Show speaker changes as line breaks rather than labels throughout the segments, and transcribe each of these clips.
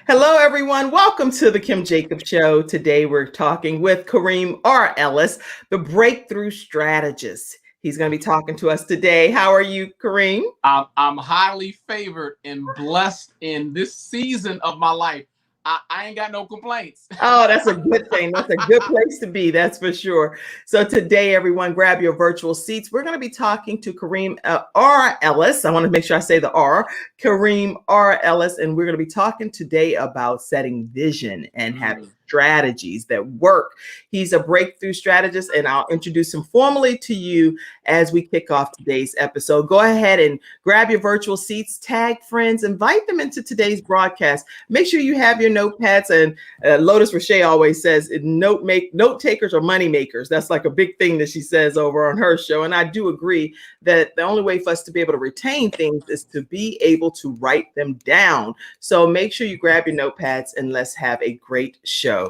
Hello, everyone. Welcome to the Kim Jacobs Show. Today, we're talking with Karim R. Ellis, the breakthrough strategist. He's going to be talking to us today. How are you, Karim?
I'm highly favored and blessed in this season of my life. I ain't got no complaints.
Oh, that's a good thing. That's a good place to be. That's for sure. So today, everyone, grab your virtual seats. We're going to be talking to Karim R. Ellis. I want to make sure I say the R. Karim R. Ellis. And we're going to be talking today about setting vision and having strategies that work. He's a breakthrough strategist, and I'll introduce him formally to you as we kick off today's episode. Go ahead and grab your virtual seats, tag friends, invite them into today's broadcast. Make sure you have your notepads, and Lotus Roche always says note takers are money makers. That's like a big thing that she says over on her show. And I do agree that the only way for us to be able to retain things is to be able to write them down. So make sure you grab your notepads and let's have a great show.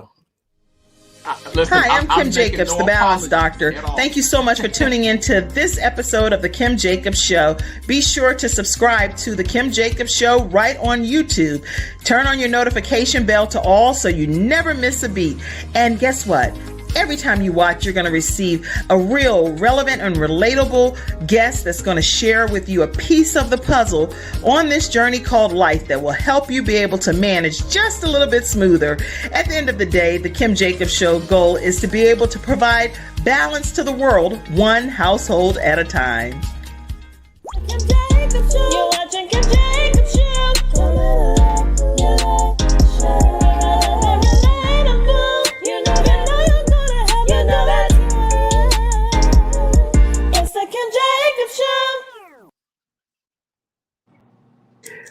Listen,
Hi, I'm Kim Jacobs, the Balance Doctor. Thank you so much for tuning into this episode of the Kim Jacobs Show. Be sure to subscribe to the Kim Jacobs Show right on YouTube. Turn on your notification bell to all so you never miss a beat. And guess what? Every time you watch, you're going to receive a real relevant and relatable guest that's going to share with you a piece of the puzzle on this journey called life that will help you be able to manage just a little bit smoother. At the end of the day, the Kim Jacobs Show goal is to be able to provide balance to the world, one household at a time.
Kim Jacobs Show. You're watching Kim Jacobs Show.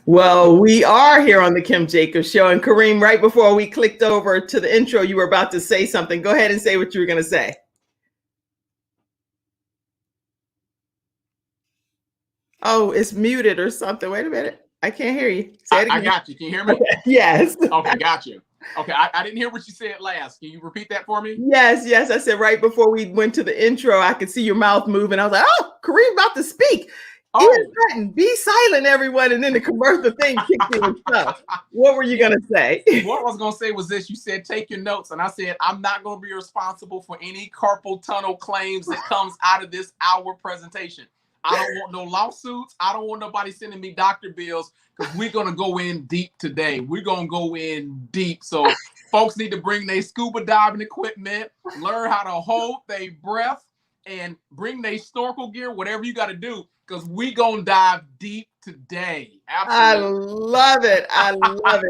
Well, we are here on the Kim Jacobs Show. And Karim, right before we clicked over to the intro, you were about to say something. Go ahead and say what you were going to say. Oh, it's muted or something. Wait a minute. I can't hear you.
Say it again. I got you. Can you hear me?
Okay. Yes.
Okay, got you. Okay, I didn't hear what you said last. Can you repeat that for me?
Yes. I said right before we went to the intro, I could see your mouth moving. I was like, oh, Karim about to speak. Button, be silent, everyone. And then the commercial thing kicked in and stuff. What were you going to say?
What I was going to say was this. You said, take your notes. And I said, I'm not going to be responsible for any carpal tunnel claims that comes out of this hour presentation. I don't want no lawsuits. I don't want nobody sending me doctor bills because we're going to go in deep today. We're going to go in deep. So folks need to bring their scuba diving equipment, learn how to hold their breath, and bring their snorkel gear, whatever you got to do, because we're going to dive deep today. Absolutely.
I love it.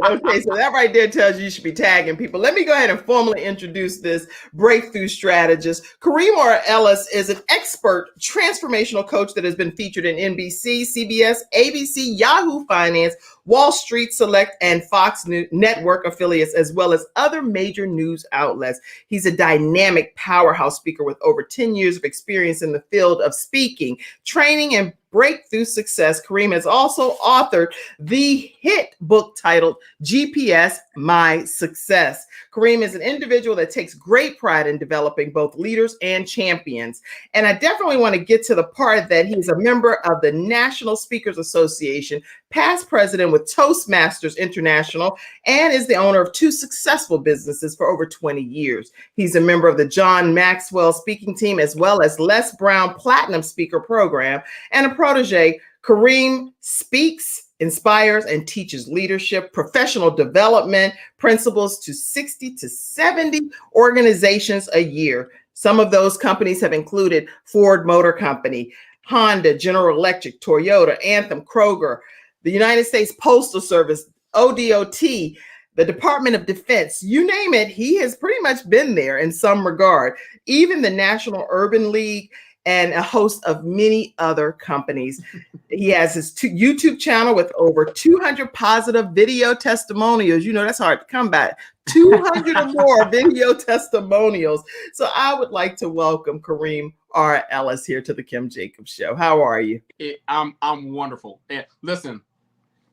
Okay, so that right there tells you should be tagging people. Let me go ahead and formally introduce this breakthrough strategist. Karim R. Ellis is an expert transformational coach that has been featured in NBC, CBS, ABC, Yahoo Finance, Wall Street Select, and Fox Network affiliates, as well as other major news outlets. He's a dynamic powerhouse speaker with over 10 years of experience in the field of speaking, training, and breakthrough success. Karim has also authored the hit book titled GPS, My Success. Karim is an individual that takes great pride in developing both leaders and champions. And I definitely want to get to the part that he's a member of the National Speakers Association, past president with Toastmasters International, and is the owner of 2 successful businesses for over 20 years. He's a member of the John Maxwell speaking team, as well as Les Brown Platinum Speaker Program, and a protege. Karim speaks, inspires, and teaches leadership, professional development principles to 60 to 70 organizations a year. Some of those companies have included Ford Motor Company, Honda, General Electric, Toyota, Anthem, Kroger, the United States Postal Service, ODOT, the Department of Defense, you name it, he has pretty much been there in some regard. Even the National Urban League, and a host of many other companies. He has his YouTube channel with over 200 positive video testimonials. You know, that's hard to come by. 200 or more video testimonials. So I would like to welcome Karim R. Ellis here to the Kim Jacobs Show. How are you?
I'm wonderful. And listen,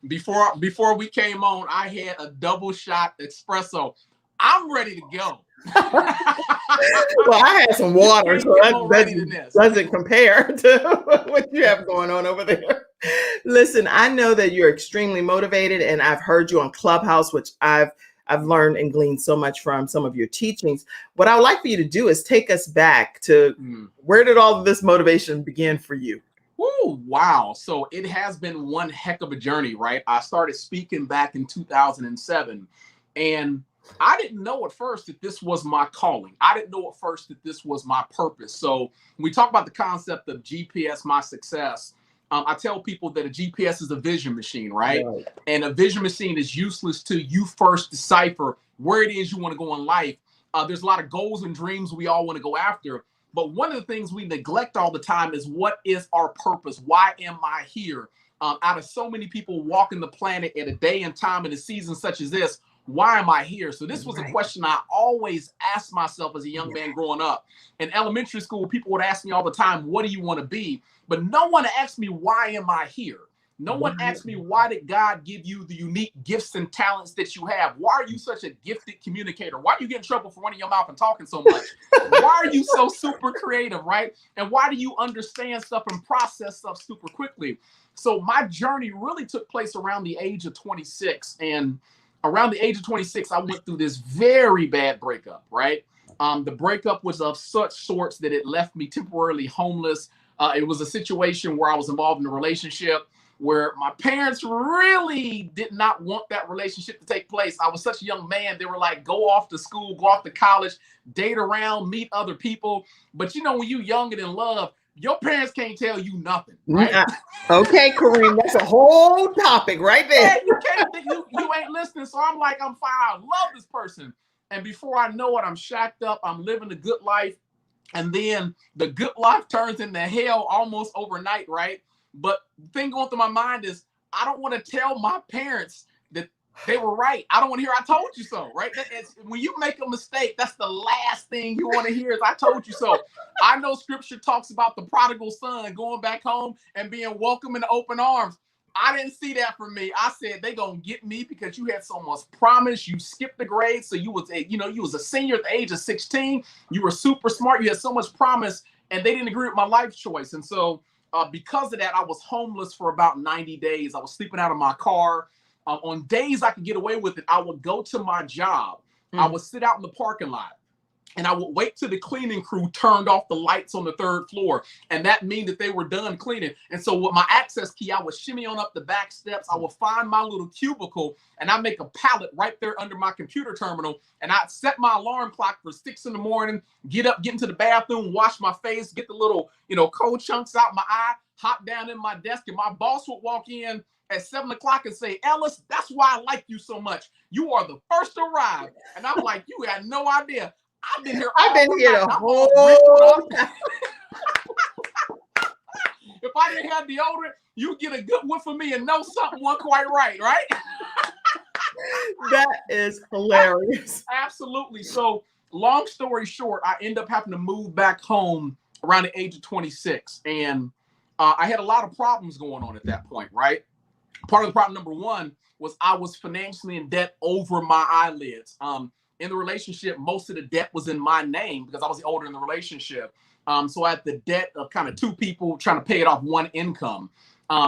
before we came on, I had a double shot espresso. I'm ready to go.
Well, I had some water, so that doesn't compare to what you have going on over there. Listen, I know that you're extremely motivated, and I've heard you on Clubhouse, which I've learned and gleaned so much from some of your teachings. What I would like for you to do is take us back to where did all of this motivation begin for you?
Oh, wow. So it has been one heck of a journey, right? I started speaking back in 2007, and I didn't know at first that this was my calling. I didn't know at first that this was my purpose. So when we talk about the concept of GPS, my success, I tell people that a GPS is a vision machine, right? And a vision machine is useless till you first decipher where it is you want to go in life. There's a lot of goals and dreams we all want to go after. But one of the things we neglect all the time is, what is our purpose? Why am I here? Out of so many people walking the planet at a day and time in a season such as this, why am I here? So this was a question I always asked myself as a young man growing up. In elementary school, people would ask me all the time, what do you want to be? But no one asked me, why am I here? No one asked me, why did God give you the unique gifts and talents that you have? Why are you such a gifted communicator? Why do you get in trouble for running your mouth and talking so much? Why are you so super creative, right? And why do you understand stuff and process stuff super quickly? So my journey really took place around the age of 26. And around the age of 26, I went through this very bad breakup, right? The breakup was of such sorts that it left me temporarily homeless. It was a situation where I was involved in a relationship where my parents really did not want that relationship to take place. I was such a young man. They were like, go off to school, go off to college, date around, meet other people. But you know, when you're young and in love, your parents can't tell you nothing, right?
Okay, Kareem, that's a whole topic right there.
Yeah, you can't, you ain't listening. So I'm like, I'm fine. I love this person. And before I know it, I'm shacked up. I'm living a good life. And then the good life turns into hell almost overnight, right? But the thing going through my mind is, I don't want to tell my parents that they were right. I don't want to hear I told you so, right? When you make a mistake, that's the last thing you want to hear is I told you so. I know scripture talks about the prodigal son going back home and being welcome in open arms. I didn't see that for me. I said, they gonna get me because you had so much promise. You skipped the grade. So you was a senior at the age of 16. You were super smart. You had so much promise, and they didn't agree with my life choice. And so because of that, I was homeless for about 90 days. I was sleeping out of my car. On days I could get away with it, I would go to my job. I would sit out in the parking lot, and I would wait till the cleaning crew turned off the lights on the third floor. And that mean that they were done cleaning. And so with my access key, I would shimmy on up the back steps. I would find my little cubicle, and I make a pallet right there under my computer terminal. And I'd set my alarm clock for 6 in the morning, get up, get into the bathroom, wash my face, get the little, cold chunks out my eye, hop down in my desk, and my boss would walk in at 7 o'clock and say, Ellis, that's why I like you so much. You are the first to arrive. And I'm like, you had no idea. I've been here the whole time. If I didn't have deodorant, you get a good whiff of me and know something wasn't quite right?
That is hilarious.
Absolutely. So long story short, I end up having to move back home around the age of 26. And I had a lot of problems going on at that point, right? Part of the problem, number one, was I was financially in debt over my eyelids. In the relationship, most of the debt was in my name because I was the older in the relationship. So I had the debt of kind of two people trying to pay it off one income.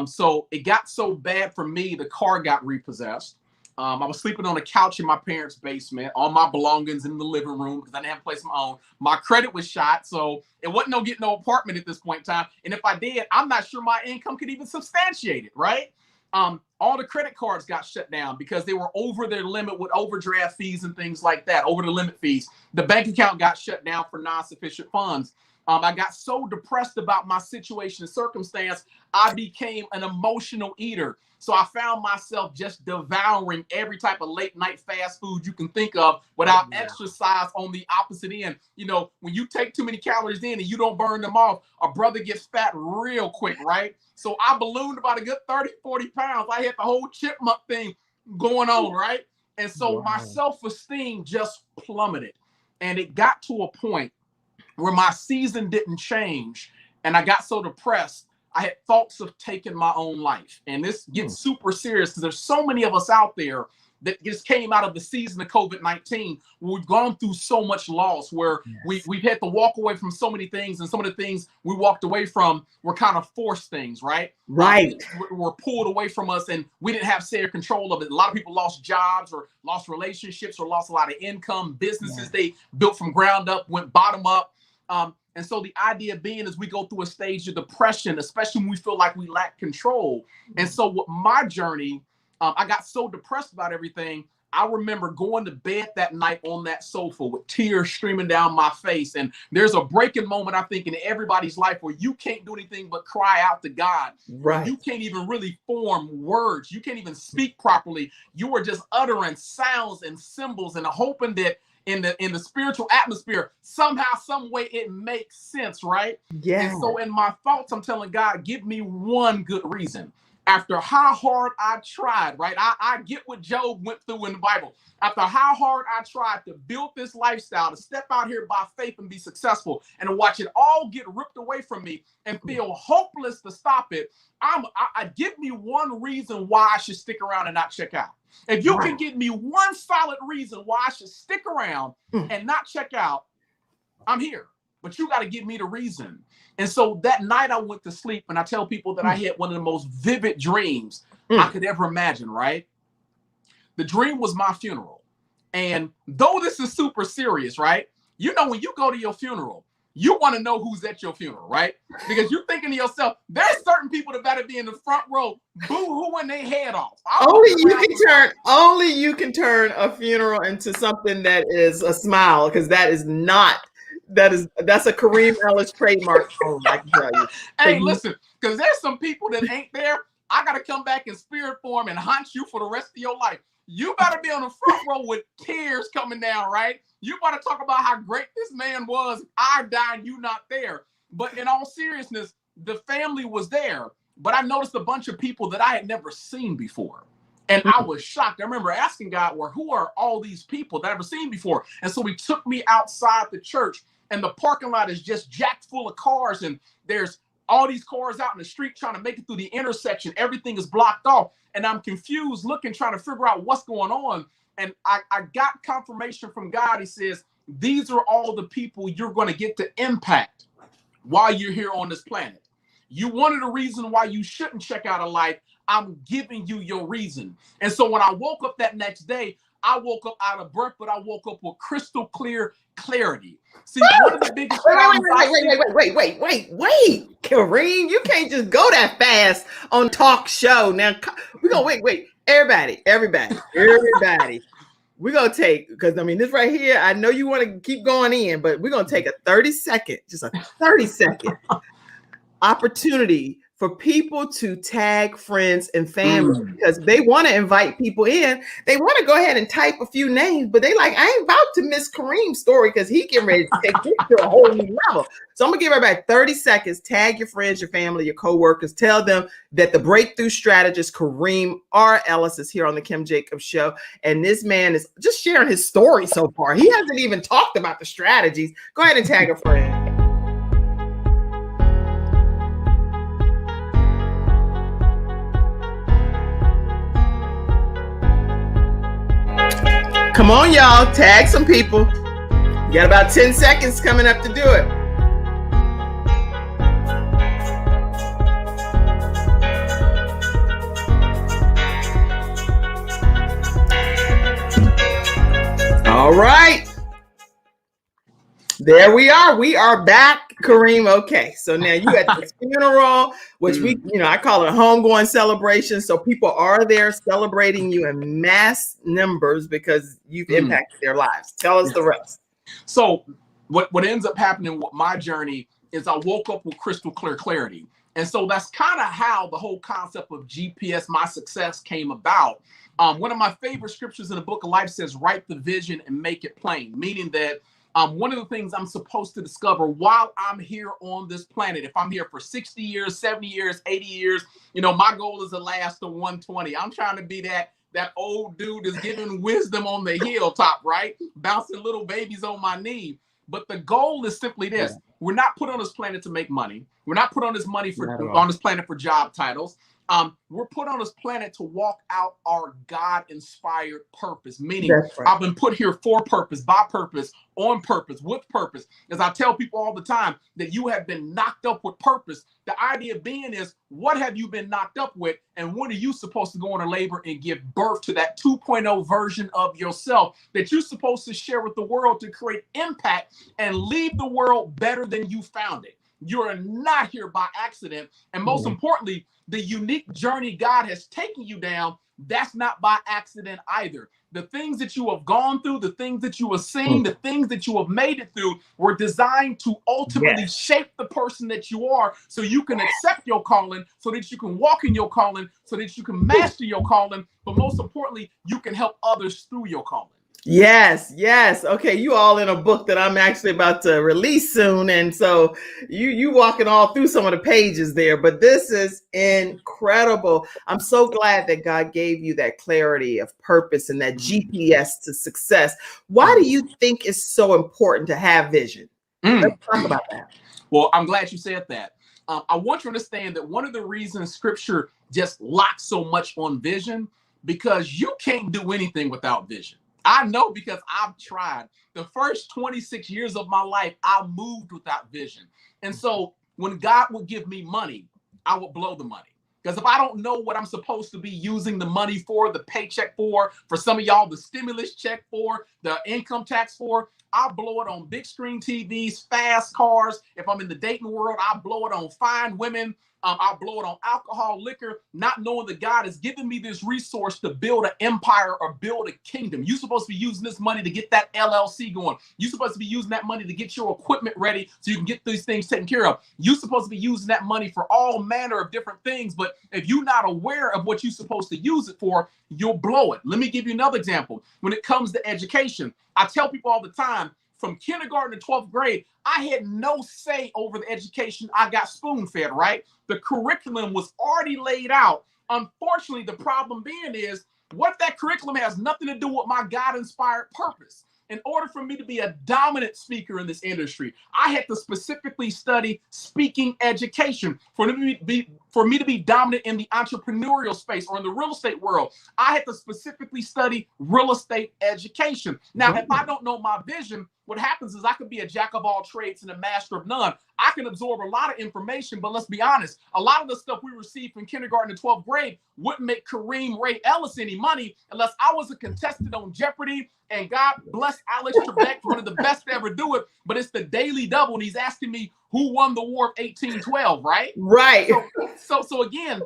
So it got so bad for me, the car got repossessed. I was sleeping on a couch in my parents' basement, all my belongings in the living room because I didn't have a place of my own. My credit was shot, so it wasn't getting no apartment at this point in time. And if I did, I'm not sure my income could even substantiate it, right? All the credit cards got shut down because they were over their limit with overdraft fees and things like that, over the limit fees. The bank account got shut down for non-sufficient funds. I got so depressed about my situation and circumstance, I became an emotional eater. So I found myself just devouring every type of late night fast food you can think of without exercise on the opposite end. When you take too many calories in and you don't burn them off, a brother gets fat real quick, right? So I ballooned about a good 30, 40 pounds. I had the whole chipmunk thing going on, right? And so my self-esteem just plummeted. And it got to a point where my season didn't change. And I got so depressed, I had thoughts of taking my own life. And this gets super serious because there's so many of us out there that just came out of the season of COVID-19. We've gone through so much loss where we've had to walk away from so many things, and some of the things we walked away from were kind of forced things, right?
Right.
Were pulled away from us, and we didn't have shared control of it. A lot of people lost jobs or lost relationships or lost a lot of income. Businesses they built from ground up went bottom up. And so the idea being is we go through a stage of depression, especially when we feel like we lack control. And so with my journey, I got so depressed about everything. I remember going to bed that night on that sofa with tears streaming down my face. And there's a breaking moment, I think, in everybody's life where you can't do anything but cry out to God.
Right.
You can't even really form words. You can't even speak properly. You are just uttering sounds and symbols and hoping that in the spiritual atmosphere, somehow, some way it makes sense, right?
Yeah.
And so in my thoughts, I'm telling God, give me one good reason. After how hard I tried, right? I get what Job went through in the Bible. After how hard I tried to build this lifestyle, to step out here by faith and be successful, and to watch it all get ripped away from me and feel hopeless to stop it, I give me one reason why I should stick around and not check out. If you can give me one solid reason why I should stick around and not check out, I'm here. But you got to give me the reason. And so that night I went to sleep, and I tell people that I had one of the most vivid dreams I could ever imagine, right? The dream was my funeral. And though this is super serious, right? You know, when you go to your funeral, you want to know who's at your funeral, right? Because you're thinking to yourself, there's certain people that better be in the front row boo-hooing their head off.
Only you can turn a funeral into something that is a smile, because that's a Karim Ellis trademark. Oh, I can tell you.
Hey, listen, because there's some people that ain't there. I got to come back in spirit form and haunt you for the rest of your life. You better be on the front row with tears coming down, right? You got to talk about how great this man was. I died, you not there. But in all seriousness, the family was there. But I noticed a bunch of people that I had never seen before. And I was shocked. I remember asking God, well, who are all these people that I've never seen before? And so he took me outside the church, and the parking lot is just jacked full of cars. And there's all these cars out in the street trying to make it through the intersection. Everything is blocked off. And I'm confused looking, trying to figure out what's going on. And I got confirmation from God. He says, these are all the people you're going to get to impact while you're here on this planet. You wanted a reason why you shouldn't check out of life. I'm giving you your reason. And so when I woke up that next day, I woke up out of breath, but I woke up with crystal clear clarity. See, one of the biggest
wait, Kareem, you can't just go that fast on talk show. Now we're gonna wait. Everybody. We're gonna take, because I mean this right here, I know you want to keep going in, but we're gonna take a 30-second opportunity for people to tag friends and family, because they want to invite people in. They want to go ahead and type a few names, but they like, I ain't about to miss Kareem's story because he getting ready to take this to a whole new level. So I'm gonna give everybody 30 seconds. Tag your friends, your family, your coworkers. Tell them that the breakthrough strategist Karim R. Ellis is here on the Kim Jacobs Show, and this man is just sharing his story so far. He hasn't even talked about the strategies. Go ahead and tag a friend. Come on, y'all. Tag some people. You got about 10 seconds coming up to do it. All right. There we are. We are back, Kareem. Okay. So now you at the funeral, which I call it a homegoing celebration. So people are there celebrating you in mass numbers because you've impacted their lives. Tell us the rest.
So what ends up happening with my journey is I woke up with crystal clear clarity. And so that's kind of how the whole concept of GPS, my success, came about. One of my favorite scriptures in the book of life says, write the vision and make it plain, meaning that one of the things I'm supposed to discover while I'm here on this planet, if I'm here for 60 years, 70 years, 80 years, my goal is to last to 120. I'm trying to be that old dude that's giving wisdom on the hilltop, right? Bouncing little babies on my knee. But the goal is simply this. We're not put on this planet to make money. We're not put on this planet for job titles. We're put on this planet to walk out our God-inspired purpose, meaning
That's right.
I've been put here for purpose, by purpose, on purpose, with purpose. As I tell people all the time, that you have been knocked up with purpose. The idea being is, what have you been knocked up with, and when are you supposed to go into labor and give birth to that 2.0 version of yourself that you're supposed to share with the world to create impact and leave the world better than you found it. You're not here by accident. And most importantly, the unique journey God has taken you down, that's not by accident either. The things that you have gone through, the things that you have seen, the things that you have made it through were designed to ultimately shape the person that you are, so you can accept your calling, so that you can walk in your calling, so that you can master your calling, but most importantly, you can help others through your calling.
Yes, yes. Okay, you all in a book that I'm actually about to release soon, and so you walking all through some of the pages there. But this is incredible. I'm so glad that God gave you that clarity of purpose and that GPS to success. Why do you think it's so important to have vision? Let's talk about that.
Well, I'm glad you said that. I want you to understand that one of the reasons Scripture just locks so much on vision, because you can't do anything without vision. I know, because I've tried. The first 26 years of my life, I moved without vision. And so when God would give me money, I would blow the money. Because if I don't know what I'm supposed to be using the money for, the paycheck for some of y'all, the stimulus check for, the income tax for, I'll blow it on big screen TVs, fast cars. If I'm in the dating world, I'll blow it on fine women. I'll blow it on alcohol, liquor, not knowing that God has given me this resource to build an empire or build a kingdom. You're supposed to be using this money to get that LLC going. You're supposed to be using that money to get your equipment ready so you can get these things taken care of. You're supposed to be using that money for all manner of different things. But if you're not aware of what you're supposed to use it for, you'll blow it. Let me give you another example. When it comes to education, I tell people all the time, from kindergarten to 12th grade, I had no say over the education. I got spoon-fed, right? The curriculum was already laid out. Unfortunately, the problem being is, what if that curriculum has nothing to do with my God-inspired purpose? In order for me to be a dominant speaker in this industry, I had to specifically study speaking education. For me to be dominant in the entrepreneurial space or in the real estate world, I had to specifically study real estate education. Now, if I don't know my vision, what happens is I could be a jack of all trades and a master of none. I can absorb a lot of information, but let's be honest, a lot of the stuff we received from kindergarten to 12th grade wouldn't make Karim Ellis any money unless I was a contestant on Jeopardy. And God bless Alex Trebek, one of the best to ever do it. But it's the Daily Double, and he's asking me who won the War of 1812, right?
Right.
So again,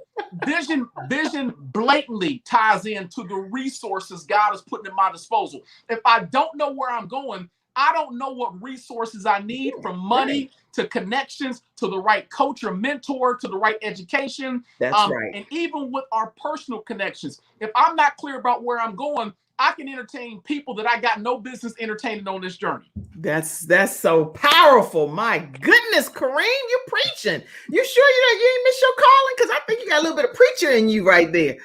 vision blatantly ties into the resources God is putting at my disposal. If I don't know where I'm going, I don't know what resources I need, from money to connections to the right coach or mentor to the right education.
That's right.
And even with our personal connections, if I'm not clear about where I'm going, I can entertain people that I got no business entertaining on this journey.
That's so powerful. My goodness, Kareem, you're preaching. You sure you ain't miss your calling? Because I think you got a little bit of preacher in you right there.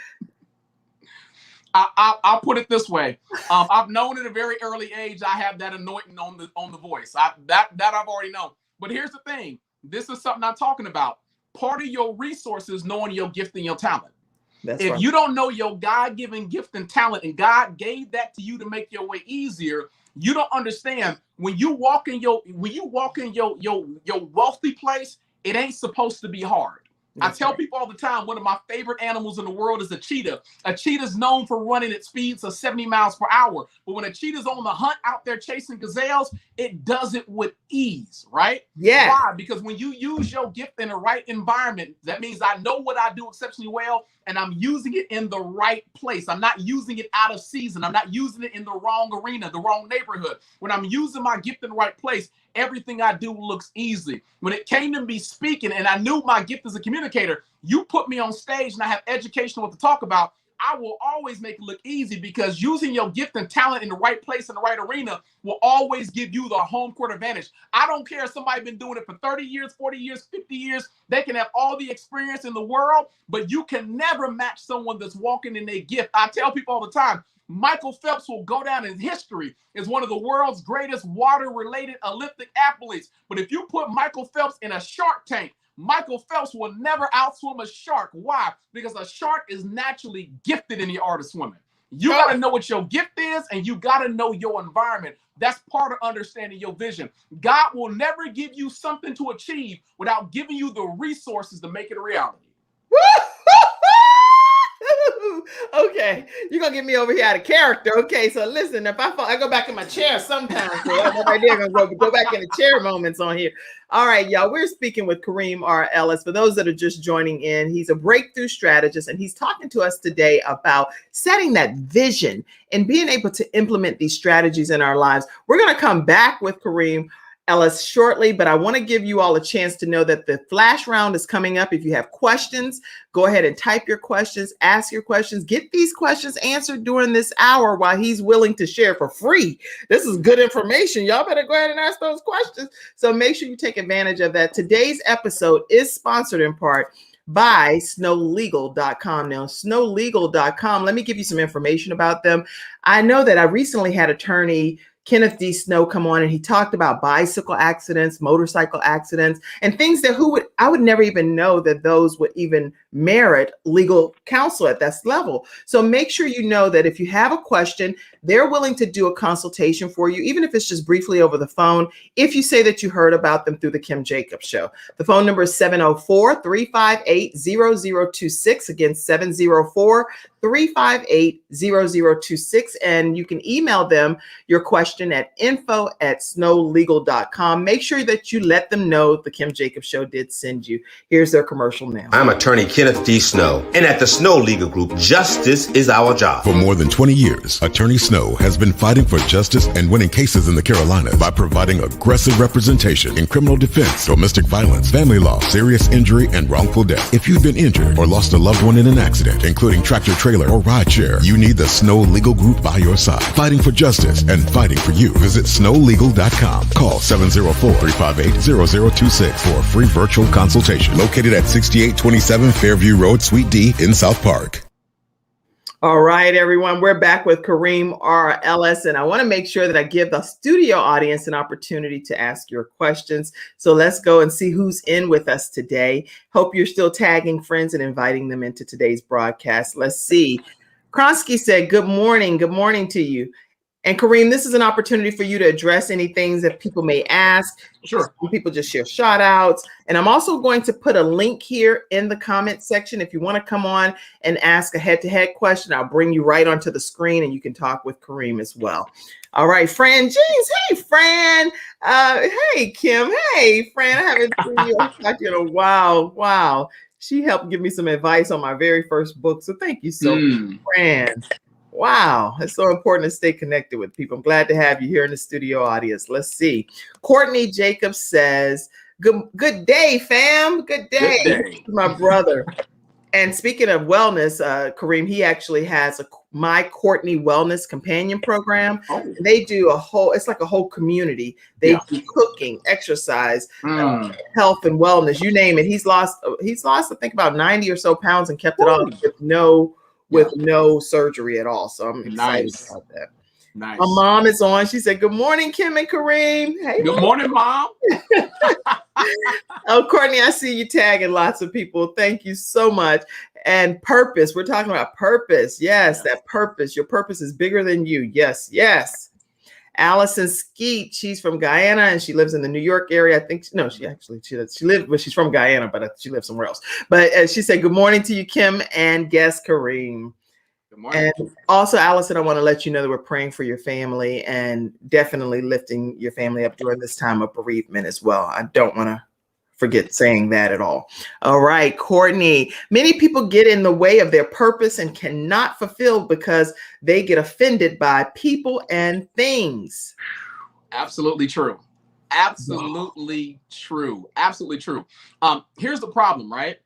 I'll put it this way. I've known at a very early age I have that anointing on the voice. That I've already known. But here's the thing. This is something I'm talking about. Part of your resource is knowing your gift and your talent. If you don't know your God-given gift and talent, and God gave that to you to make your way easier, you don't understand. When you walk in your wealthy place, it ain't supposed to be hard. I tell people all the time, one of my favorite animals in the world is a cheetah. A cheetah is known for running at speeds of 70 miles per hour. But when a cheetah's on the hunt out there chasing gazelles, it does it with ease, right?
Yeah.
Why? Because when you use your gift in the right environment, that means I know what I do exceptionally well, and I'm using it in the right place. I'm not using it out of season. I'm not using it in the wrong arena, the wrong neighborhood. When I'm using my gift in the right place, everything I do looks easy. When it came to me speaking, and I knew my gift as a communicator, you put me on stage and I have education what to talk about, I will always make it look easy, because using your gift and talent in the right place in the right arena will always give you the home court advantage. I don't care if somebody's been doing it for 30 years, 40 years, 50 years. They can have all the experience in the world, but you can never match someone that's walking in their gift. I tell people all the time, Michael Phelps will go down in history as one of the world's greatest water-related Olympic athletes. But if you put Michael Phelps in a shark tank Michael Phelps will never outswim a shark. Why? Because a shark is naturally gifted in the art of swimming. You got to know what your gift is, and you got to know your environment. That's part of understanding your vision. God will never give you something to achieve without giving you the resources to make it a reality.
Okay, you're gonna get me over here out of character. Okay, so listen, if I fall, I go back in my chair sometimes. So that's right there, gonna go back in the chair moments on here. All right, y'all, we're speaking with Karim R. Ellis. For those that are just joining in, he's a breakthrough strategist, and he's talking to us today about setting that vision and being able to implement these strategies in our lives. We're gonna come back with Karim Ellis shortly, but I want to give you all a chance to know that the flash round is coming up. If you have questions, go ahead and type your questions, ask your questions, get these questions answered during this hour while he's willing to share for free. This is good information. Y'all better go ahead and ask those questions. So make sure you take advantage of that. Today's episode is sponsored in part by snowlegal.com. Now, snowlegal.com, let me give you some information about them. I know that I recently had attorney Kenneth D. Snow come on, and he talked about bicycle accidents, motorcycle accidents, and things that I would never even know that those would even merit legal counsel at this level. So make sure you know that if you have a question, they're willing to do a consultation for you, even if it's just briefly over the phone, if you say that you heard about them through the Kim Jacobs Show. The phone number is 704-358-0026. Again, 704-358-0026. And you can email them your question at info@snowlegal.com. Make sure that you let them know the Kim Jacobs Show did send you. Here's their commercial now.
I'm attorney Kenneth D. Snow, and at the Snow Legal Group, justice is our job.
For more than 20 years, Attorney Snow has been fighting for justice and winning cases in the Carolinas by providing aggressive representation in criminal defense, domestic violence, family law, serious injury, and wrongful death. If you've been injured or lost a loved one in an accident, including tractor trailer or rideshare, you need the Snow Legal Group by your side, fighting for justice and fighting for you. Visit snowlegal.com. Call 704-358-0026 for a free virtual consultation. Located at 6827 Fairview Road, Suite D in South Park.
All right, everyone, we're back with Karim R. Ellis, and I want to make sure that I give the studio audience an opportunity to ask your questions. So let's go and see who's in with us today. Hope you're still tagging friends and inviting them into today's broadcast. Let's see. Kronsky said, good morning to you. And Karim, this is an opportunity for you to address any things that people may ask.
Sure.
Some people just share shout outs. And I'm also going to put a link here in the comment section. If you want to come on and ask a head-to-head question, I'll bring you right onto the screen and you can talk with Karim as well. All right, Fran Jeans. Hey, Fran. Hey, Kim. Hey, Fran. I haven't seen you in a while. Wow. She helped give me some advice on my very first book. So thank you so much, Fran. Wow, it's so important to stay connected with people. I'm glad to have you here in the studio audience. Let's see. Courtney Jacobs says, good day, fam. Good day.
Good day.
My brother. And speaking of wellness, Karim, he actually has a My Courtney Wellness Companion Program.
Oh.
They do it's like a whole community. They do cooking, exercise, health and wellness, you name it. He's lost, I think, about 90 or so pounds and kept it off with no surgery at all. So I'm excited about that.
Nice.
My mom is on. She said, good morning, Kim and Karim. Hey,
good morning, Mom.
Oh, Courtney, I see you tagging lots of people. Thank you so much. And purpose. We're talking about purpose. Yes, that purpose. Your purpose is bigger than you. Yes, yes. Allison Skeet, she's from Guyana and she lives in the New York area. I think, no, she lived, but she's from Guyana, but she lives somewhere else. But she said, good morning to you, Kim, and guest Karim.
Good morning.
And also, Allison, I want to let you know that we're praying for your family and definitely lifting your family up during this time of bereavement as well. I don't want to forget saying that at all. All right, Courtney. Many people get in the way of their purpose and cannot fulfill because they get offended by people and things.
Absolutely true. Absolutely true. Absolutely true. Here's the problem, right?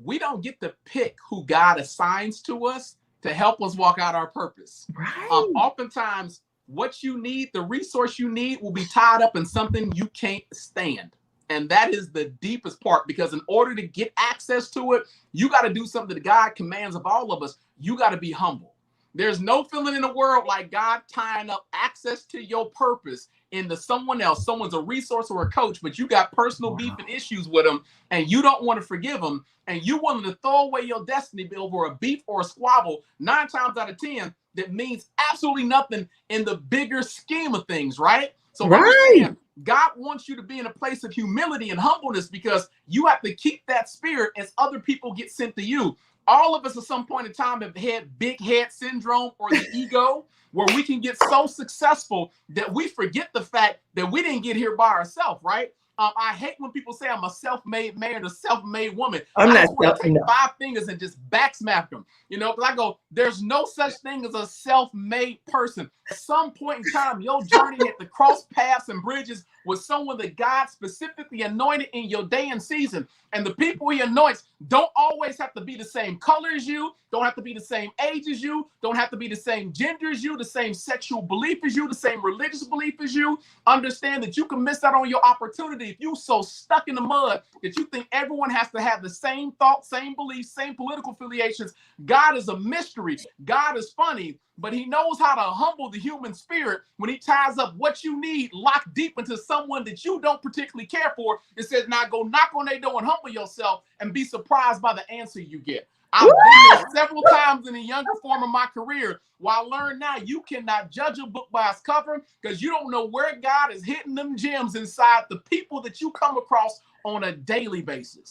We don't get to pick who God assigns to us to help us walk out our purpose.
Right.
Oftentimes, what you need, the resource you need, will be tied up in something you can't stand. And that is the deepest part, because in order to get access to it, you got to do something that God commands of all of us. You got to be humble. There's no feeling in the world like God tying up access to your purpose into someone else. Someone's a resource or a coach, but you got personal beef and issues with them, and you don't want to forgive them, and you willing to throw away your destiny over a beef or a squabble, 9 times out of 10, that means absolutely nothing in the bigger scheme of things, right? So understand, God wants you to be in a place of humility and humbleness, because you have to keep that spirit as other people get sent to you. All of us at some point in time have had big head syndrome or the ego, where we can get so successful that we forget the fact that we didn't get here by ourselves, right? I hate when people say I'm a self-made man or self-made woman.
I'm
I
not
just want to take
no.
5 fingers and just backsmack them, you know, because I go, there's no such thing as a self-made person. At some point in time, your journey had to cross paths and bridges with someone that God specifically anointed in your day and season. And the people he anoints don't always have to be the same color as you, don't have to be the same age as you, don't have to be the same gender as you, the same sexual belief as you, the same religious belief as you. Understand that you can miss out on your opportunity if you so stuck in the mud that you think everyone has to have the same thoughts, same beliefs, same political affiliations. God is a mystery. God is funny, but he knows how to humble the human spirit when he ties up what you need locked deep into someone that you don't particularly care for. It says, now go knock on their door and humble yourself and be surprised by the answer you get. I've been there several times in the younger form of my career, where I learned now you cannot judge a book by its cover, because you don't know where God is hitting them gems inside the people that you come across on a daily basis.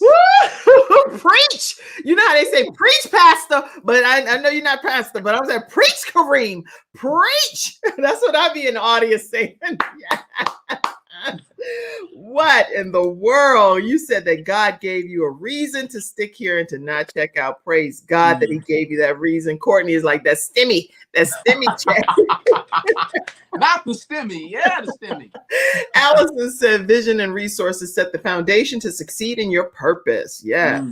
Preach. You know how they say preach, pastor, but I know you're not pastor, but I'm saying preach, Kareem. Preach. That's what I be in the audience saying. What in the world? You said that God gave you a reason to stick here and to not check out. Praise God that he gave you that reason. Courtney is like, that stimmy check.
Not the stimmy. Yeah, the stimmy.
Allison said vision and resources set the foundation to succeed in your purpose. Yeah.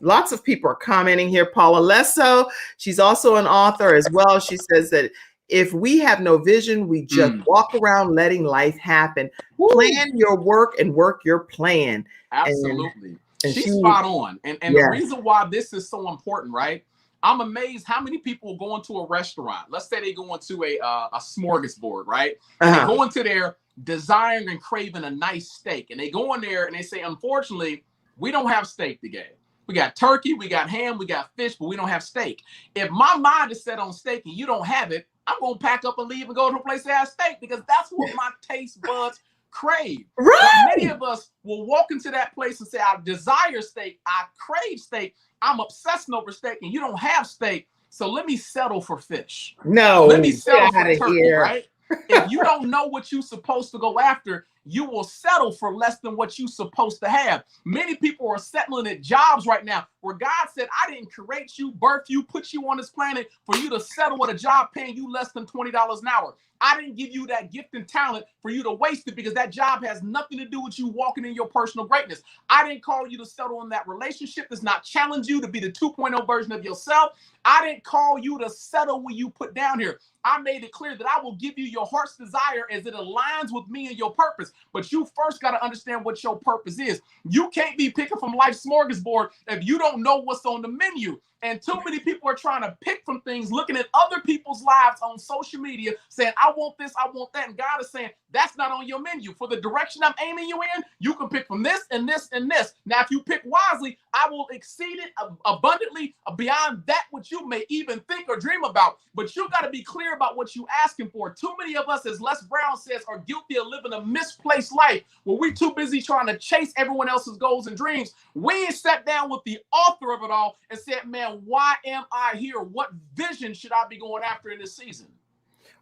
Lots of people are commenting here. Paula Lesso, she's also an author as well. She says that if we have no vision, we just walk around letting life happen. Plan your work and work your plan.
Absolutely.
And
She's spot on. And
yes.
The reason why this is so important, right? I'm amazed how many people go into a restaurant. Let's say they go into a smorgasbord, right? And they go into there desiring and craving a nice steak. And they go in there and they say, unfortunately, we don't have steak today. We got turkey, we got ham, we got fish, but we don't have steak. If my mind is set on steak and you don't have it, I'm going to pack up and leave and go to a place that has steak, because that's what my taste buds crave.
Right.
But many of us will walk into that place and say, I desire steak, I crave steak, I'm obsessing over steak, and you don't have steak, so let me settle for fish.
No,
let me settle for turkey,
here.
right? If you don't know what you're supposed to go after, you will settle for less than what you're supposed to have. Many people are settling at jobs right now where God said, I didn't create you, birth you, put you on this planet for you to settle at a job paying you less than $20 an hour. I didn't give you that gift and talent for you to waste it, because that job has nothing to do with you walking in your personal greatness. I didn't call you to settle in that relationship that's not challenge you to be the 2.0 version of yourself. I didn't call you to settle when you put down here. I made it clear that I will give you your heart's desire as it aligns with me and your purpose. But you first got to understand what your purpose is. You can't be picking from life's smorgasbord if you don't know what's on the menu. And too many people are trying to pick from things, looking at other people's lives on social media, saying, I want this, I want that. And God is saying, that's not on your menu. For the direction I'm aiming you in, you can pick from this and this and this. Now, if you pick wisely, I will exceed it abundantly beyond that which you may even think or dream about. But you got to be clear about what you're asking for. Too many of us, as Les Brown says, are guilty of living a misplaced life where we're too busy trying to chase everyone else's goals and dreams. We ain't sat down with the author of it all and said, man, why am I here? What vision should I be going after in this season?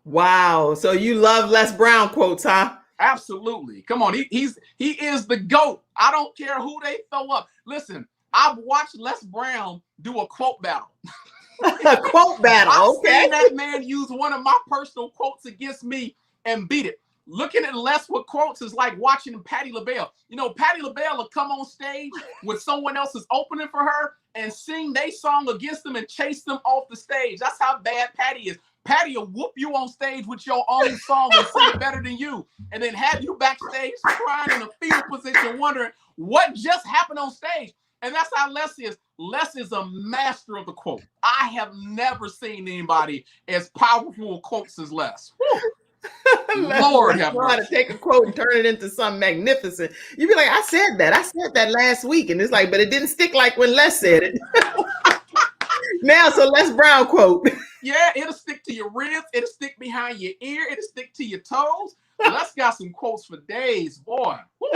Wow. So you love Les Brown quotes, huh?
Absolutely. Come on. He is the GOAT. I don't care who they throw up. Listen, I've watched Les Brown do a quote battle.
A quote battle.
I've seen that man use one of my personal quotes against me and beat it. Looking at Les with quotes is like watching Patti LaBelle. You know, Patti LaBelle will come on stage with someone else's opening for her and sing their song against them and chase them off the stage. That's how bad Patti is. Patti will whoop you on stage with your own song and sing it better than you, and then have you backstage crying in a fetal position wondering what just happened on stage. And that's how Les is. Les is a master of the quote. I have never seen anybody as powerful quotes as Les. Whew. Lord have
know how to
mercy.
take a quote and turn it into something magnificent. You'd be like, I said that last week. And it's like, but it didn't stick like when Les said it. Now, so Les Brown quote.
Yeah, it'll stick to your ribs. It'll stick behind your ear. It'll stick to your toes. Les got some quotes for days, boy. Woo.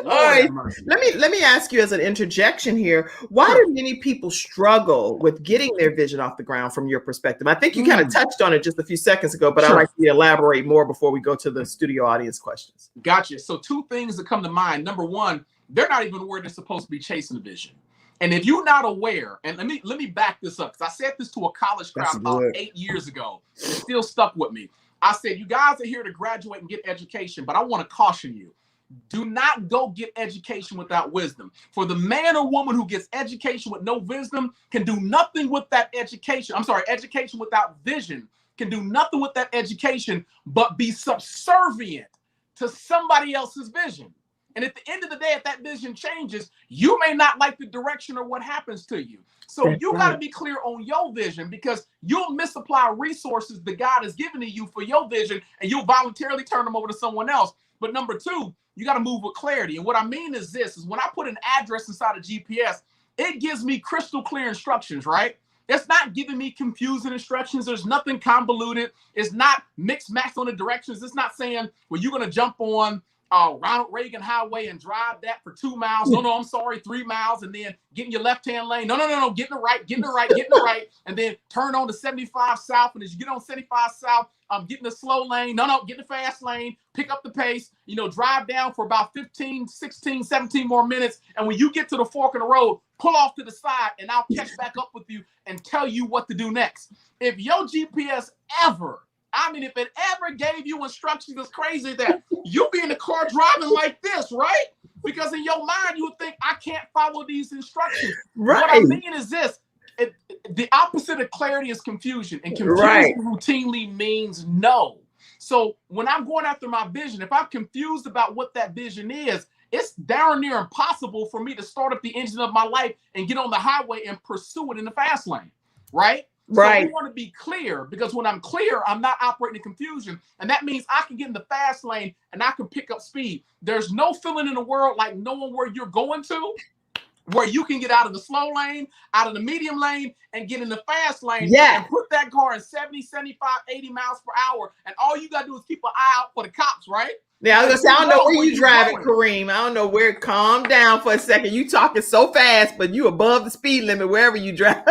All right. Let me ask you as an interjection here. Why
Sure.
do many people struggle with getting their vision off the ground from your perspective? I think you kind of touched on it just a few seconds ago, but I'd
Sure.
like you to elaborate more before we go to the studio audience questions.
Gotcha. So two things that come to mind. Number one, they're not even aware they're supposed to be chasing a vision. And if you're not aware, and let me back this up, because I said this to a college crowd about 8 years ago, and it still stuck with me. I said, you guys are here to graduate and get education, but I want to caution you. Do not go get education without wisdom. For the man or woman who gets education with no wisdom can do nothing with that education. I'm sorry, education without vision can do nothing with that education but be subservient to somebody else's vision. And at the end of the day, if that vision changes, you may not like the direction or what happens to you. So you got to be clear on your vision, because you'll misapply resources that God has given to you for your vision, and you'll voluntarily turn them over to someone else. But number two, you got to move with clarity. And what I mean is this, is when I put an address inside of GPS, it gives me crystal clear instructions, right? It's not giving me confusing instructions. There's nothing convoluted. It's not mixed match on the directions. It's not saying, well, you're going to jump on Ronald Reagan Highway and drive that for 2 miles. No, I'm sorry, 3 miles, and then get in your left-hand lane. No, get in the right, get in the right, and then turn on to 75 South. And as you get on 75 South, get in the slow lane. No, get in the fast lane, pick up the pace, drive down for about 15, 16, 17 more minutes. And when you get to the fork in the road, pull off to the side, and I'll catch back up with you and tell you what to do next. If your GPS if it ever gave you instructions as crazy that you'll be in the car driving like this, right? Because in your mind, you would think, I can't follow these instructions.
Right.
What I mean is this. The opposite of clarity is confusion. And confusion routinely means no. So when I'm going after my vision, if I'm confused about what that vision is, it's darn near impossible for me to start up the engine of my life and get on the highway and pursue it in the fast lane, right? So we want to be clear, because when I'm clear, I'm not operating in confusion. And that means I can get in the fast lane and I can pick up speed. There's no feeling in the world like knowing where you're going to, where you can get out of the slow lane, out of the medium lane, and get in the fast lane and put that car in 70, 75, 80 miles per hour. And all you got to do is keep an eye out for the cops, right?
Yeah, I was gonna say, I don't know where you driving, Kareem. I don't know where. Calm down for a second. You talking so fast, but you above the speed limit wherever you drive.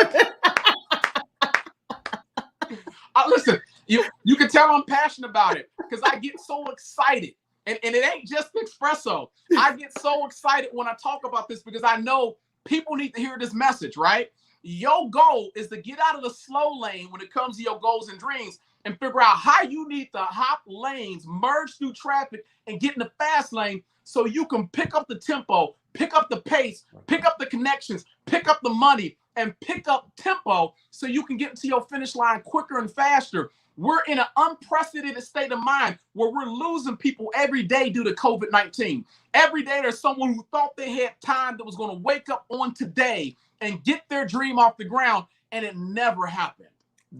Listen, you can tell I'm passionate about it, because I get so excited. And it ain't just espresso. I get so excited when I talk about this, because I know people need to hear this message, right? Your goal is to get out of the slow lane when it comes to your goals and dreams, and figure out how you need to hop lanes, merge through traffic, and get in the fast lane so you can pick up the tempo, pick up the pace, pick up the connections, pick up the money, and pick up tempo so you can get to your finish line quicker and faster. We're in an unprecedented state of mind where we're losing people every day due to COVID-19. Every day there's someone who thought they had time that was going to wake up on today and get their dream off the ground, and it never happened.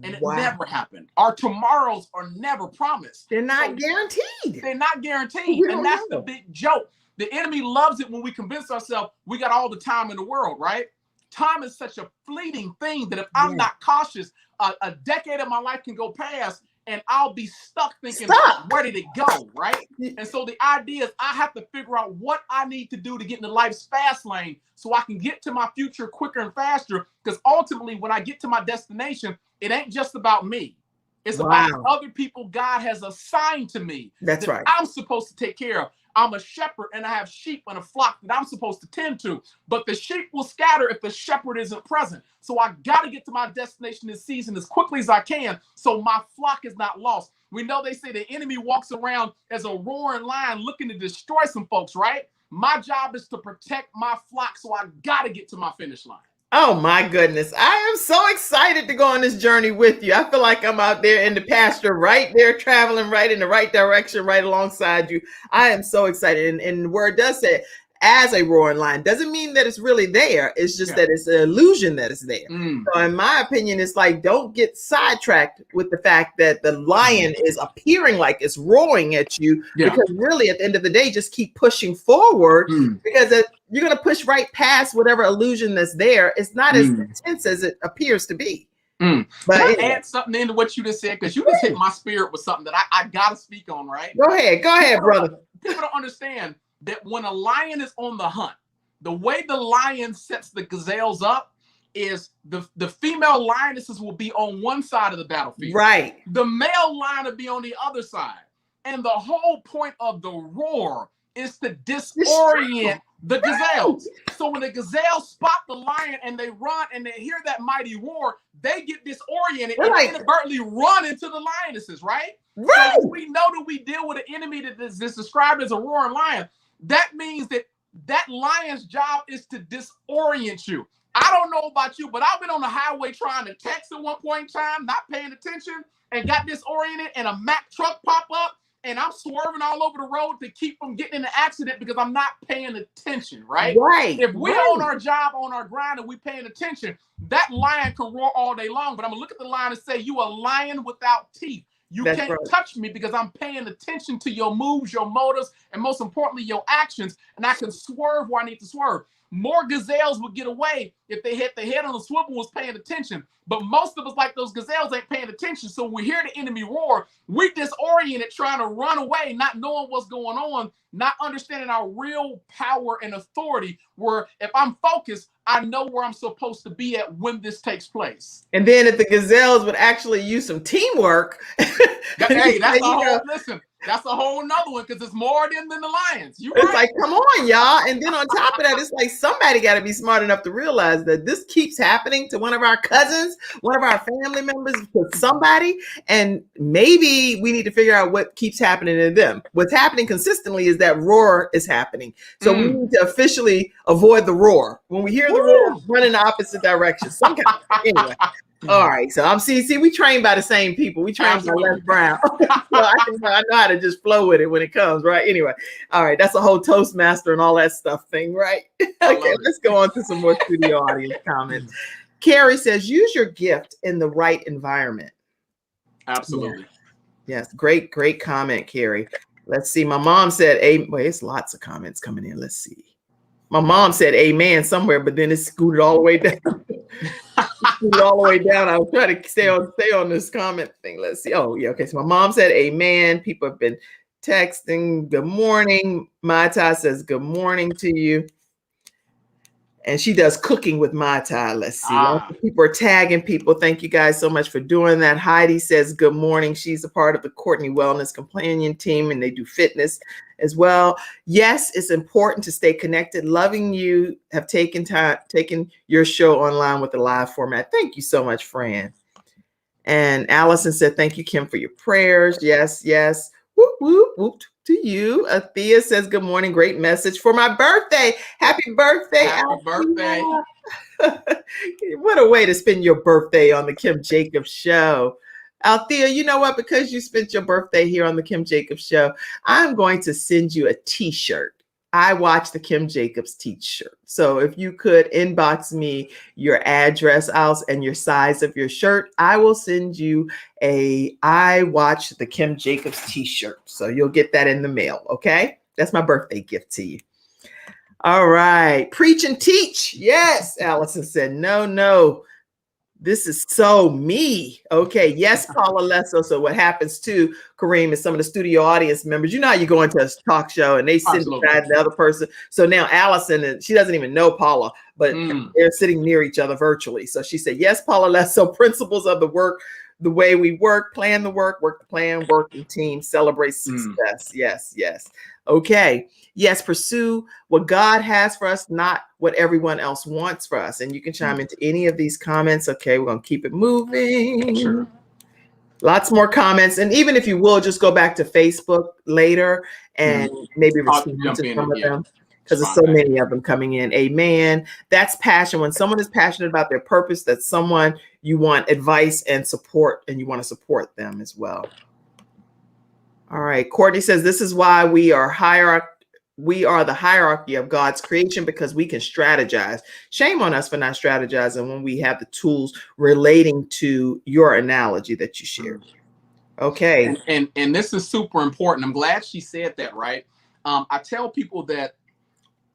And it never happened. Our tomorrows are never promised.
They're not guaranteed.
They're not guaranteed. And that's the big joke. The enemy loves it when we convince ourselves we got all the time in the world, right? Time is such a fleeting thing that if I'm not cautious, a decade of my life can go past and I'll be stuck thinking, where did it go, right? And so the idea is I have to figure out what I need to do to get into life's fast lane so I can get to my future quicker and faster, because ultimately when I get to my destination, it ain't just about me. It's about other people God has assigned to me that I'm supposed to take care of. I'm a shepherd and I have sheep and a flock that I'm supposed to tend to. But the sheep will scatter if the shepherd isn't present. So I got to get to my destination this season as quickly as I can so my flock is not lost. We know they say the enemy walks around as a roaring lion looking to destroy some folks, right? My job is to protect my flock, so I got to get to my finish line.
Oh my goodness. I am so excited to go on this journey with you. I feel like I'm out there in the pasture, right there, traveling right in the right direction, right alongside you. I am so excited. And the word does say, as a roaring lion. Doesn't mean that it's really there. It's just that it's an illusion that it's there. So in my opinion, it's like, don't get sidetracked with the fact that the lion is appearing like it's roaring at you, because really at the end of the day, just keep pushing forward, because you're going to push right past whatever illusion that's there. It's not as intense as it appears to be. But
can I add something into what you just said? Because you just hit my spirit with something that I got to speak on, right?
Go ahead, brother.
People don't understand that when a lion is on the hunt, the way the lion sets the gazelles up is the female lionesses will be on one side of the battlefield.
Right.
The male lion will be on the other side. And the whole point of the roar is to disorient the gazelles. So when the gazelles spot the lion and they run and they hear that mighty roar, they get disoriented and inadvertently run into the lionesses, right? So we know that we deal with an enemy that is described as a roaring lion. That means that lion's job is to disorient you. I don't know about you, but I've been on the highway trying to text at one point in time, not paying attention, and got disoriented, and a Mack truck pop up, and I'm swerving all over the road to keep from getting in an accident because I'm not paying attention, right? If we're on our job, on our grind, and we're paying attention, that lion can roar all day long, but I'm going to look at the lion and say, you a lion without teeth. You can't touch me because I'm paying attention to your moves, your motives, and most importantly, your actions, and I can swerve where I need to swerve. More gazelles would get away if they hit their head on the swivel and was paying attention. But most of us, like those gazelles, ain't paying attention. So when we hear the enemy roar, we disoriented trying to run away, not knowing what's going on, not understanding our real power and authority, where if I'm focused, I know where I'm supposed to be at when this takes place.
And then if the gazelles would actually use some teamwork.
Hey, that's a whole, listen, that's a whole nother one, because it's more than the lions.
It's like, come on, y'all. And then on top of that, it's like somebody got to be smart enough to realize that this keeps happening to one of our cousins, one of our family members, to somebody. And maybe we need to figure out what keeps happening to them. What's happening consistently is that roar is happening. So we need to officially avoid the roar. When we hear the roar, run in the opposite direction. Anyway. All right, so I'm see, we trained by the same people. We trained by Les Brown. So I know how to just flow with it when it comes, right? Anyway, all right, that's a whole Toastmaster and all that stuff thing, right? Okay, let's go on to some more studio audience comments. Carrie says, use your gift in the right environment.
Absolutely.
Yes, great comment, Carrie. Let's see. My mom said, wait, it's lots of comments coming in. Let's see. My mom said amen somewhere, but then it scooted all the way down. All the way down. I was trying to stay on this comment thing. Let's see. Oh, yeah. Okay. So my mom said amen. People have been texting. Good morning. Mai Tai says good morning to you. And she does cooking with Mai Tai. Let's see. Lots of people are tagging people. Thank you guys so much for doing that. Heidi says good morning. She's a part of the Courtney Wellness Companion team, and they do fitness as well. Yes, it's important to stay connected. Loving you. Have taken your show online with the live format. Thank you so much, Fran. And Allison said, thank you, Kim, for your prayers. Yes, yes. Whoop, whoop, whoop. To you. Athea says, good morning. Great message for my birthday. Happy birthday.
Happy birthday.
What a way to spend your birthday on the Kim Jacobs Show. Althea, you know what? Because you spent your birthday here on the Kim Jacobs Show, I'm going to send you a t-shirt. I watch the Kim Jacobs t-shirt. So if you could inbox me your address and your size of your shirt, I will send you a I watch the Kim Jacobs t-shirt. So you'll get that in the mail. Okay. That's my birthday gift to you. All right. Preach and teach. Yes. Allison said, no. This is so me. Okay. Yes, Paula Lesso. So what happens too, Kareem, is some of the studio audience members, you know how you go into a talk show and they sit beside the other person. So now Allison, and she doesn't even know Paula, but they're sitting near each other virtually. So she said, yes, Paula Lesso, principles of the work, the way we work, plan the work the plan, work in team, celebrate success. Yes. Okay. Yes, pursue what God has for us, not what everyone else wants for us. And you can chime into any of these comments. Okay, we're going to keep it moving. Sure. Lots more comments. And even if you will, just go back to Facebook later and maybe respond to some of them, because there's so many of them coming in. Amen. That's passion. When someone is passionate about their purpose, that's someone you want advice and support, and you want to support them as well. All right. Courtney says, this is why we are we are the hierarchy of God's creation because we can strategize. Shame on us for not strategizing when we have the tools relating to your analogy that you shared. Okay.
And this is super important. I'm glad she said that, right? I tell people that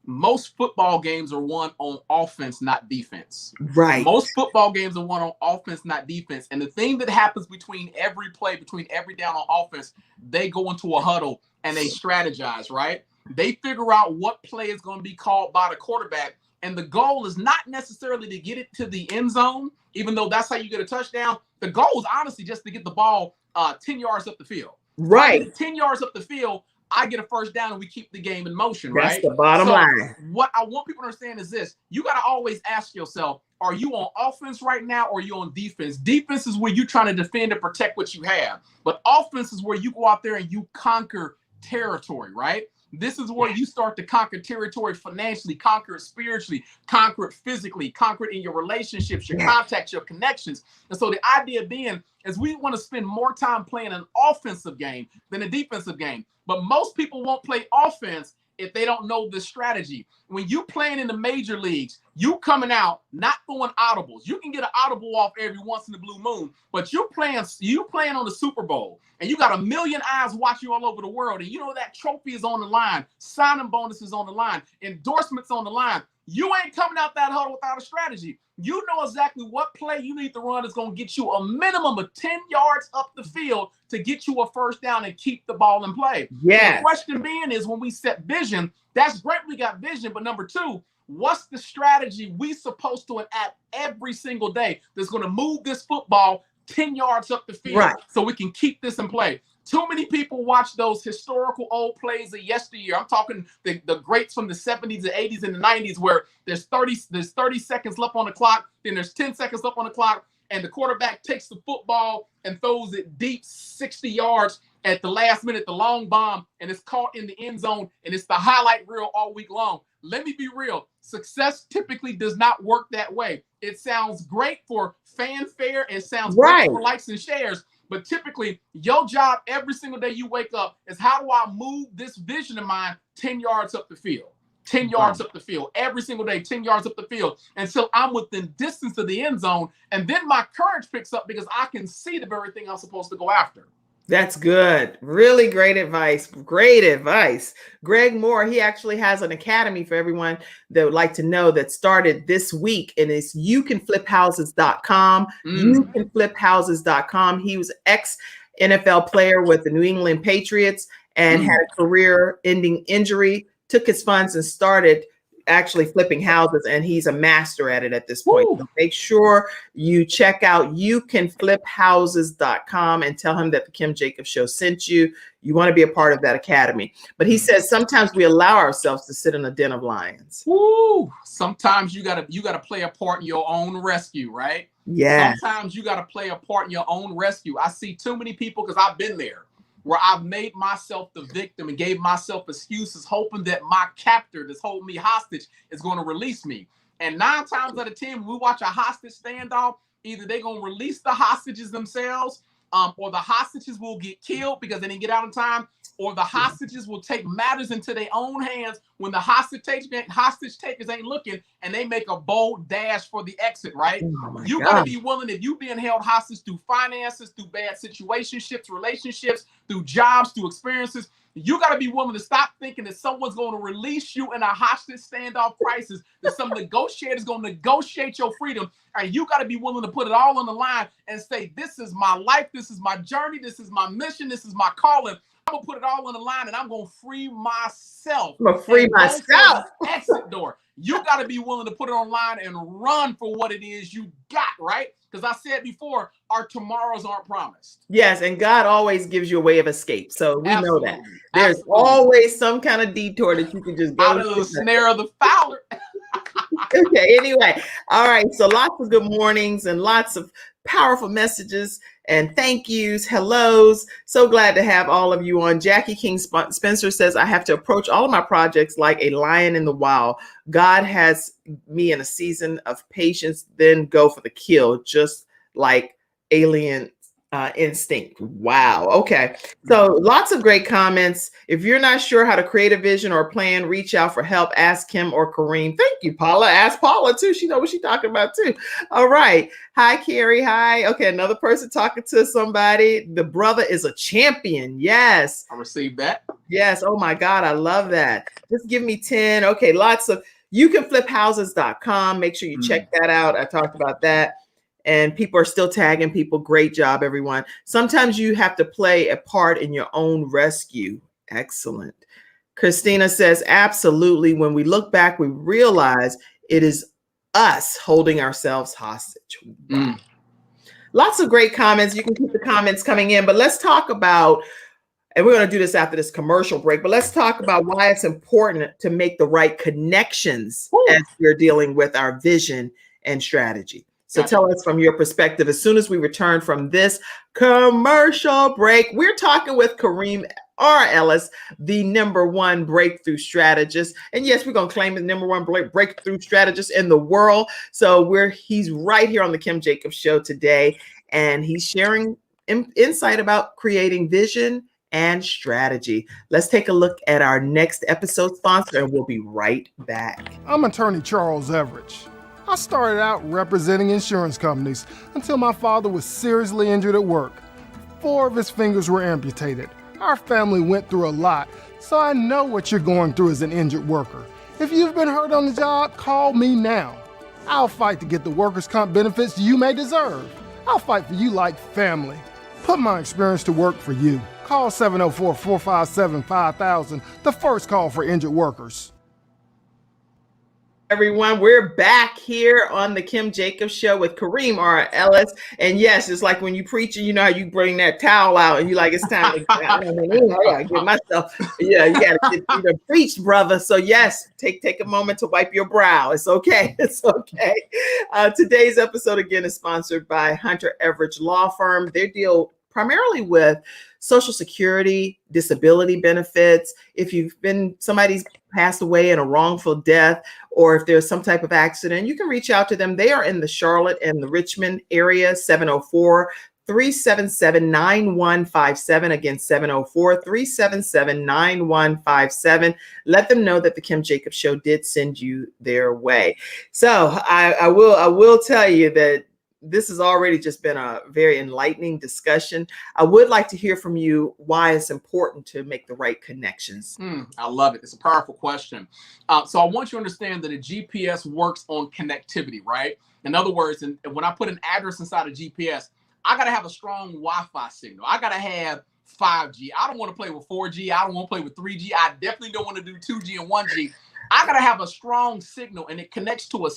most football games are won on offense, not defense.
Right.
Most football games are won on offense, not defense. And the thing that happens between every play, between every down on offense, they go into a huddle and they strategize, right? They figure out what play is going to be called by the quarterback. And the goal is not necessarily to get it to the end zone, even though that's how you get a touchdown. The goal is honestly just to get the ball 10 yards up the field.
Right.
10 yards up the field, I get a first down and we keep the game in motion,
That's
right?
the bottom line.
What I want people to understand is this. You got to always ask yourself, are you on offense right now or are you on defense? Defense is where you're trying to defend and protect what you have. But offense is where you go out there and you conquer territory, right? This is where you start to conquer territory financially, conquer it spiritually, conquer it physically, conquer it in your relationships, your contacts, your connections. And so the idea being is we want to spend more time playing an offensive game than a defensive game. But most people won't play offense if they don't know the strategy. When you playing in the major leagues, you coming out not throwing audibles. You can get an audible off every once in the blue moon, but you playing on the Super Bowl, and you got a million eyes watching you all over the world, and you know that trophy is on the line, signing bonuses on the line, endorsements on the line. You ain't coming out that huddle without a strategy. You know exactly what play you need to run is going to get you a minimum of 10 yards up the field to get you a first down and keep the ball in play.
Yeah.
The question being is when we set vision, that's great. We got vision. But number two, what's the strategy we supposed to enact every single day that's going to move this football 10 yards up the field so we can keep this in play? Too many people watch those historical old plays of yesteryear. I'm talking the greats from the 70s, the 80s, and the 90s where there's 30 seconds left on the clock, then there's 10 seconds left on the clock, and the quarterback takes the football and throws it deep 60 yards at the last minute, the long bomb, and it's caught in the end zone, and it's the highlight reel all week long. Let me be real. Success typically does not work that way. It sounds great for fanfare. It sounds great for likes and shares. But typically, your job every single day you wake up is how do I move this vision of mine 10 yards up the field? 10 yards up the field every single day, 10 yards up the field until I'm within distance of the end zone. And then my courage picks up because I can see the very thing I'm supposed to go after.
That's good. Really great advice. Great advice. Greg Moore, he actually has an academy for everyone that would like to know that started this week, and it's youcanfliphouses.com. Youcanfliphouses.com. He was ex-NFL player with the New England Patriots and had a career-ending injury, took his funds and started actually flipping houses, and he's a master at it at this point. So make sure you check out youcanfliphouses.com and tell him that the Kim Jacobs Show sent you. You want to be a part of that academy. But he says sometimes we allow ourselves to sit in a den of lions.
Sometimes you gotta play a part in your own rescue, right?
Yeah.
Sometimes you gotta play a part in your own rescue. I see too many people, because I've been there, where I've made myself the victim and gave myself excuses, hoping that my captor that's holding me hostage is going to release me. And 9 times out of 10, when we watch a hostage standoff, either they're going to release the hostages themselves, or the hostages will get killed because they didn't get out in time, or the hostages will take matters into their own hands when the hostage takers ain't looking, and they make a bold dash for the exit, right? You got to be willing, if you being held hostage through finances, through bad situationships, relationships, through jobs, through experiences, you got to be willing to stop thinking that someone's going to release you in a hostage standoff crisis, that some negotiator's going to negotiate your freedom. And you got to be willing to put it all on the line and say, this is my life, this is my journey, this is my mission, this is my calling. I'm going to put it all on the line and I'm going to free myself.
I'm going to free myself.
Exit door. You got to be willing to put it online and run for what it is you got, right? Because I said before, our tomorrows aren't promised.
Yes, and God always gives you a way of escape. So we know that. There's always some kind of detour that you can just go
out of the snare of the fowler.
Okay, anyway. All right, so lots of good mornings and lots of powerful messages and thank yous, hellos. So glad to have all of you on. Jackie King Spencer says, I have to approach all of my projects like a lion in the wild. God has me in a season of patience, then go for the kill, just like aliens instinct. Wow. Okay. So lots of great comments. If you're not sure how to create a vision or plan, reach out for help. Ask Kim or Kareem. Thank you, Paula. Ask Paula too. She knows what she's talking about too. All right. Hi, Carrie. Hi. Okay. Another person talking to somebody. The brother is a champion. Yes.
I received that.
Yes. Oh my God. I love that. Just give me 10. Okay. Lots of, you can fliphouses.com. Make sure you check that out. I talked about that. And people are still tagging people. Great job, everyone. Sometimes you have to play a part in your own rescue. Excellent. Christina says, absolutely. When we look back, we realize it is us holding ourselves hostage. Wow. Lots of great comments. You can keep the comments coming in, but let's talk about, and we're going to do this after this commercial break, but let's talk about why it's important to make the right connections as we're dealing with our vision and strategy. So tell us from your perspective, as soon as we return from this commercial break, we're talking with Karim R. Ellis, the #1 breakthrough strategist. And yes, we're going to claim the #1 breakthrough strategist in the world. So he's right here on the Kim Jacobs Show today, and he's sharing insight about creating vision and strategy. Let's take a look at our next episode sponsor, and we'll be right back.
I'm attorney Charles Everidge. I started out representing insurance companies until my father was seriously injured at work. 4 of his fingers were amputated. Our family went through a lot, so I know what you're going through as an injured worker. If you've been hurt on the job, call me now. I'll fight to get the workers' comp benefits you may deserve. I'll fight for you like family. Put my experience to work for you. Call 704-457-5000, the first call for injured workers.
Everyone, we're back here on the Kim Jacobs Show with Karim R. Ellis. And yes, it's like when you preach, you know how you bring that towel out and you like, it's time to I gotta get myself. Yeah, you gotta preach, brother. So yes, take a moment to wipe your brow. It's okay. It's okay. Today's episode again is sponsored by Hunter Everidge Law Firm. They deal primarily with Social Security, disability benefits. If somebody's passed away in a wrongful death, or if there's some type of accident, you can reach out to them. They are in the Charlotte and the Richmond area, 704-377-9157. Again, 704-377-9157. Let them know that the Kim Jacobs Show did send you their way. So I will tell you that this has already just been a very enlightening discussion. I would like to hear from you why it's important to make the right connections.
I love it. It's a powerful question. So I want you to understand that a GPS works on connectivity, right? In other words, when I put an address inside a GPS, I got to have a strong Wi-Fi signal. I got to have 5G. I don't want to play with 4G. I don't want to play with 3G. I definitely don't want to do 2G and 1G. I got to have a strong signal, and it connects to a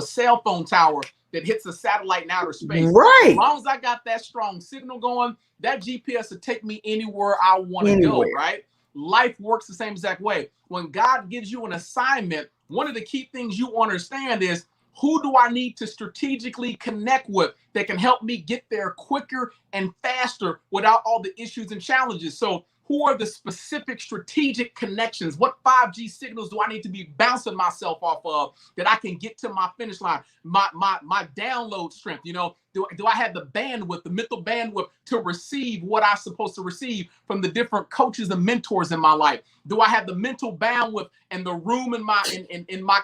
cell phone tower that hits a satellite in outer space.
Right.
As long as I got that strong signal going, that GPS will take me anywhere I want to go, right? Life works the same exact way. When God gives you an assignment, one of the key things you understand is, who do I need to strategically connect with that can help me get there quicker and faster without all the issues and challenges? So who are the specific strategic connections? What 5G signals do I need to be bouncing myself off of that I can get to my finish line? My download strength, do I have the bandwidth, the mental bandwidth to receive what I'm supposed to receive from the different coaches and mentors in my life? Do I have the mental bandwidth and the room in my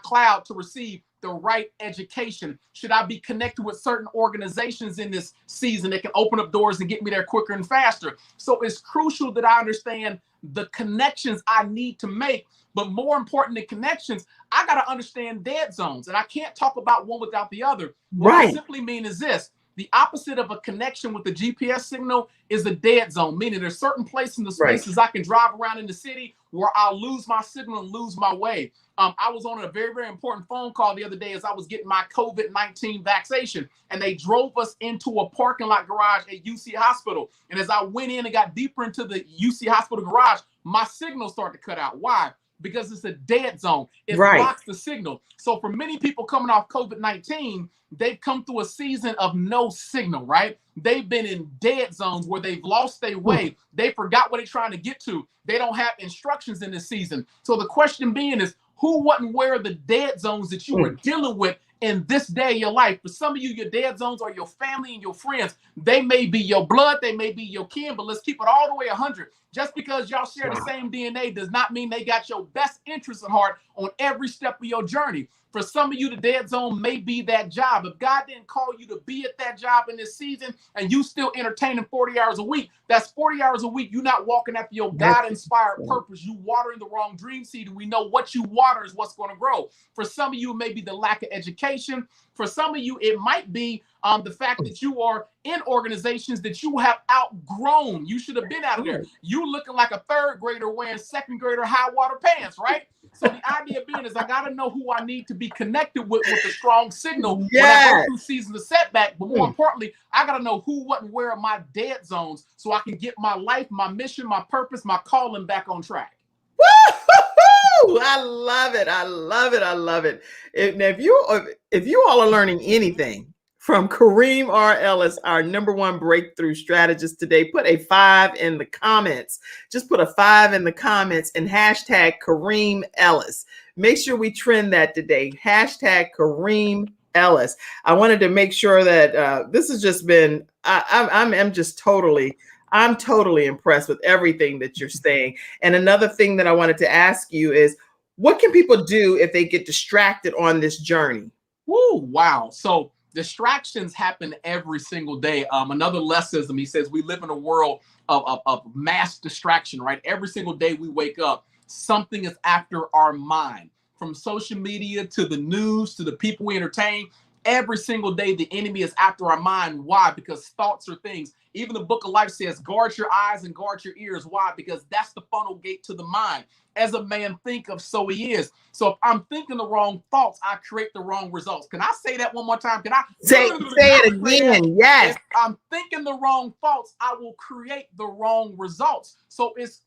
cloud to receive the right education? Should I be connected with certain organizations in this season that can open up doors and get me there quicker and faster? So it's crucial that I understand the connections I need to make. But more important than connections, I got to understand dead zones. And I can't talk about one without the other. What I simply mean is this. The opposite of a connection with the GPS signal is a dead zone, meaning there's certain places in the spaces I can drive around in the city where I'll lose my signal and lose my way. I was on a very, very important phone call the other day as I was getting my COVID-19 vaccination, and they drove us into a parking lot garage at UC Hospital. And as I went in and got deeper into the UC Hospital garage, my signal started to cut out. Why? Because it's a dead zone. It blocks the signal. So for many people coming off COVID-19, they've come through a season of no signal, right? They've been in dead zones where they've lost their way. They forgot what they're trying to get to. They don't have instructions in this season. So the question being is, who, what, and where are the dead zones that you are dealing with in this day of your life. For some of you, your dead zones are your family and your friends. They may be your blood, they may be your kin, but let's keep it all the way 100. Just because y'all share the same DNA does not mean they got your best interests at heart on every step of your journey. For some of you, the dead zone may be that job. If God didn't call you to be at that job in this season and you still entertaining 40 hours a week, that's 40 hours a week. You're not walking after your God-inspired purpose. You watering the wrong dream seed. And we know what you water is what's going to grow. For some of you, it may be the lack of education. For some of you, it might be the fact that you are in organizations that you have outgrown. You should have been out of there. You looking like a third grader wearing second grader high water pants, right? So the idea being is I got to know who I need to be connected with a strong signal when I go through seasons of setback. But more importantly, I got to know who, what, and where are my dead zones so I can get my life, my mission, my purpose, my calling back on track.
Woo! I love it. I love it. I love it. Now, if you all are learning anything from Karim R. Ellis, our #1 breakthrough strategist today, put a 5 in the comments. Just put a 5 in the comments and hashtag Karim Ellis. Make sure we trend that today. Hashtag Karim Ellis. I wanted to make sure that this has just been, I'm totally impressed with everything that you're saying. And another thing that I wanted to ask you is, what can people do if they get distracted on this journey?
Woo, wow. So distractions happen every single day. Another lessism, he says, we live in a world of mass distraction, right? Every single day we wake up, something is after our mind. From social media to the news to the people we entertain, every single day the enemy is after our mind. Why? Because thoughts are things. Even the book of life says, guard your eyes and guard your ears. Why? Because that's the funnel gate to the mind. As a man thinketh, so he is. So if I'm thinking the wrong thoughts, I create the wrong results. Can I say that one more time? Can I
say it again? Yes.
If I'm thinking the wrong thoughts, I will create the wrong results. So it's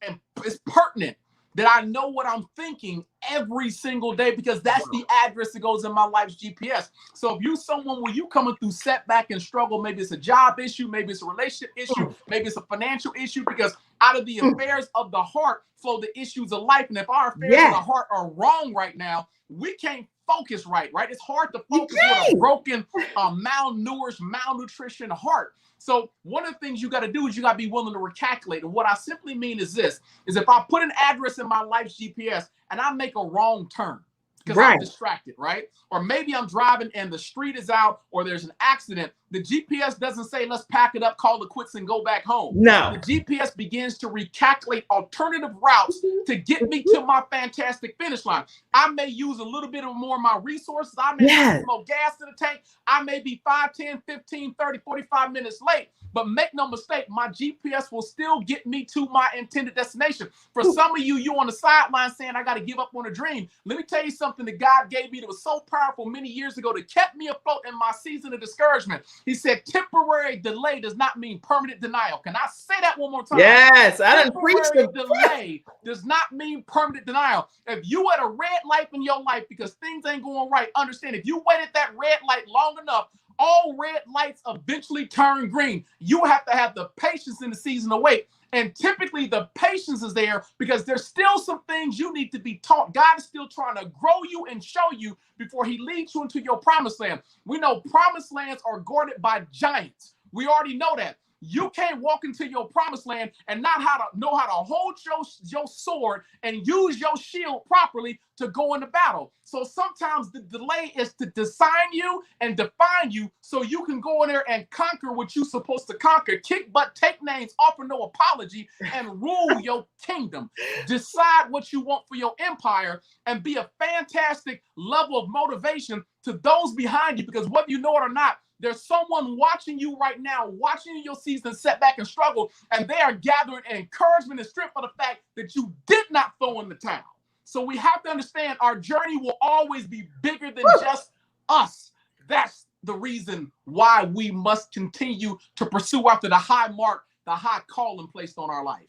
pertinent that I know what I'm thinking every single day, because that's the address that goes in my life's GPS. So if you someone where you coming through setback and struggle, maybe it's a job issue, maybe it's a relationship issue, maybe it's a financial issue, because out of the affairs of the heart flow the issues of life. And if our affairs of the heart are wrong right now, we can't focus right? It's hard to focus with a broken, malnourished, malnutrition heart. So one of the things you got to do is you got to be willing to recalculate. And what I simply mean is this, is if I put an address in my life's GPS and I make a wrong turn because I'm distracted, right? Or maybe I'm driving and the street is out or there's an accident. The GPS doesn't say, let's pack it up, call it quits and go back home.
No.
The GPS begins to recalculate alternative routes to get me to my fantastic finish line. I may use a little bit more of my resources. I may put more gas in the tank. I may be 5, 10, 15, 30, 45 minutes late. But make no mistake, my GPS will still get me to my intended destination. For some of you, you on the sideline saying, I got to give up on a dream. Let me tell you something that God gave me that was so powerful many years ago that kept me afloat in my season of discouragement. He said, temporary delay does not mean permanent denial. Can I say that one more time?
Yes, I done preached
it. Delay does not mean permanent denial. If you at a red light in your life because things ain't going right, understand, if you waited that red light long enough, all red lights eventually turn green. You have to have the patience in the season to wait. And typically the patience is there because there's still some things you need to be taught. God is still trying to grow you and show you before he leads you into your promised land. We know promised lands are guarded by giants. We already know that. You can't walk into your promised land and not know how to hold your sword and use your shield properly to go into battle. So sometimes the delay is to design you and define you so you can go in there and conquer what you're supposed to conquer. Kick butt, take names, offer no apology, and rule your kingdom. Decide what you want for your empire and be a fantastic level of motivation to those behind you, because whether you know it or not, there's someone watching you right now, watching your season setback and struggle, and they are gathering encouragement and strength for the fact that you did not throw in the towel. So we have to understand our journey will always be bigger than just us. That's the reason why we must continue to pursue after the high mark, the high calling placed on our life.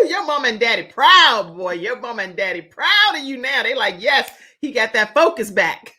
Your mom and daddy proud, boy. Your mom and daddy proud of you now. They like, yes, he got that focus back.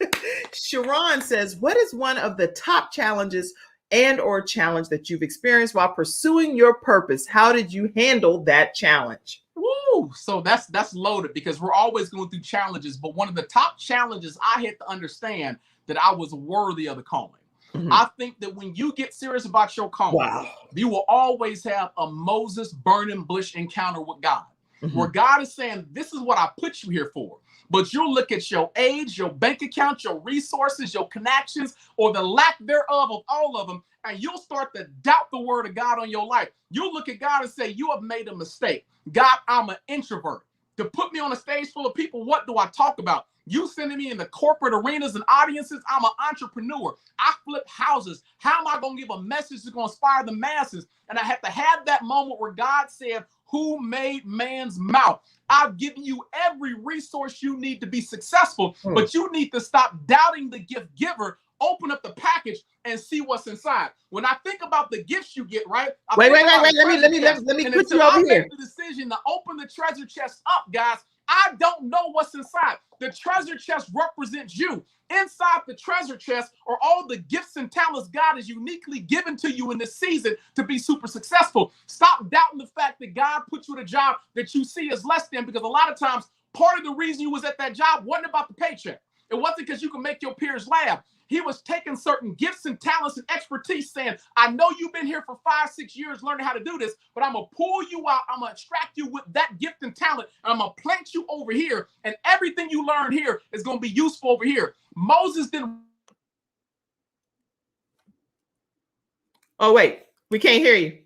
Sharon says, what is one of the top challenges or challenge that you've experienced while pursuing your purpose? How did you handle that challenge?
Woo! Woo! So that's loaded because we're always going through challenges. But one of the top challenges I had to understand that I was worthy of the calling.
Mhm.
I think that when you get serious about your calling,
Wow.
you will always have a Moses burning bush encounter with God,
Mhm.
where God is saying, this is what I put you here for. But you'll look at your age, your bank account, your resources, your connections, or the lack thereof of all of them, and you'll start to doubt the word of God on your life. You'll look at God and say, you have made a mistake. God, I'm an introvert. To put me on a stage full of people, what do I talk about? You sending me in the corporate arenas and audiences. I'm an entrepreneur. I flip houses. How am I going to give a message that's going to inspire the masses? And I had to have that moment where God said, who made man's mouth? I've given you every resource you need to be successful, but you need to stop doubting the gift giver. Open up the package and see what's inside. When I think about the gifts you get, right?
Wait. Let me put you over here.
Make the decision to open the treasure chest up, guys. I don't know what's inside. The treasure chest represents you. Inside the treasure chest are all the gifts and talents God has uniquely given to you in this season to be super successful. Stop doubting the fact that God put you at a job that you see as less than, because a lot of times part of the reason you was at that job wasn't about the paycheck. It wasn't because you can make your peers laugh. He was taking certain gifts and talents and expertise, saying, I know you've been here for 5-6 years learning how to do this, but I'm going to pull you out. I'm going to extract you with that gift and talent, and I'm going to plant you over here, and everything you learn here is going to be useful over here. Moses didn't.
Oh, wait. We can't hear you.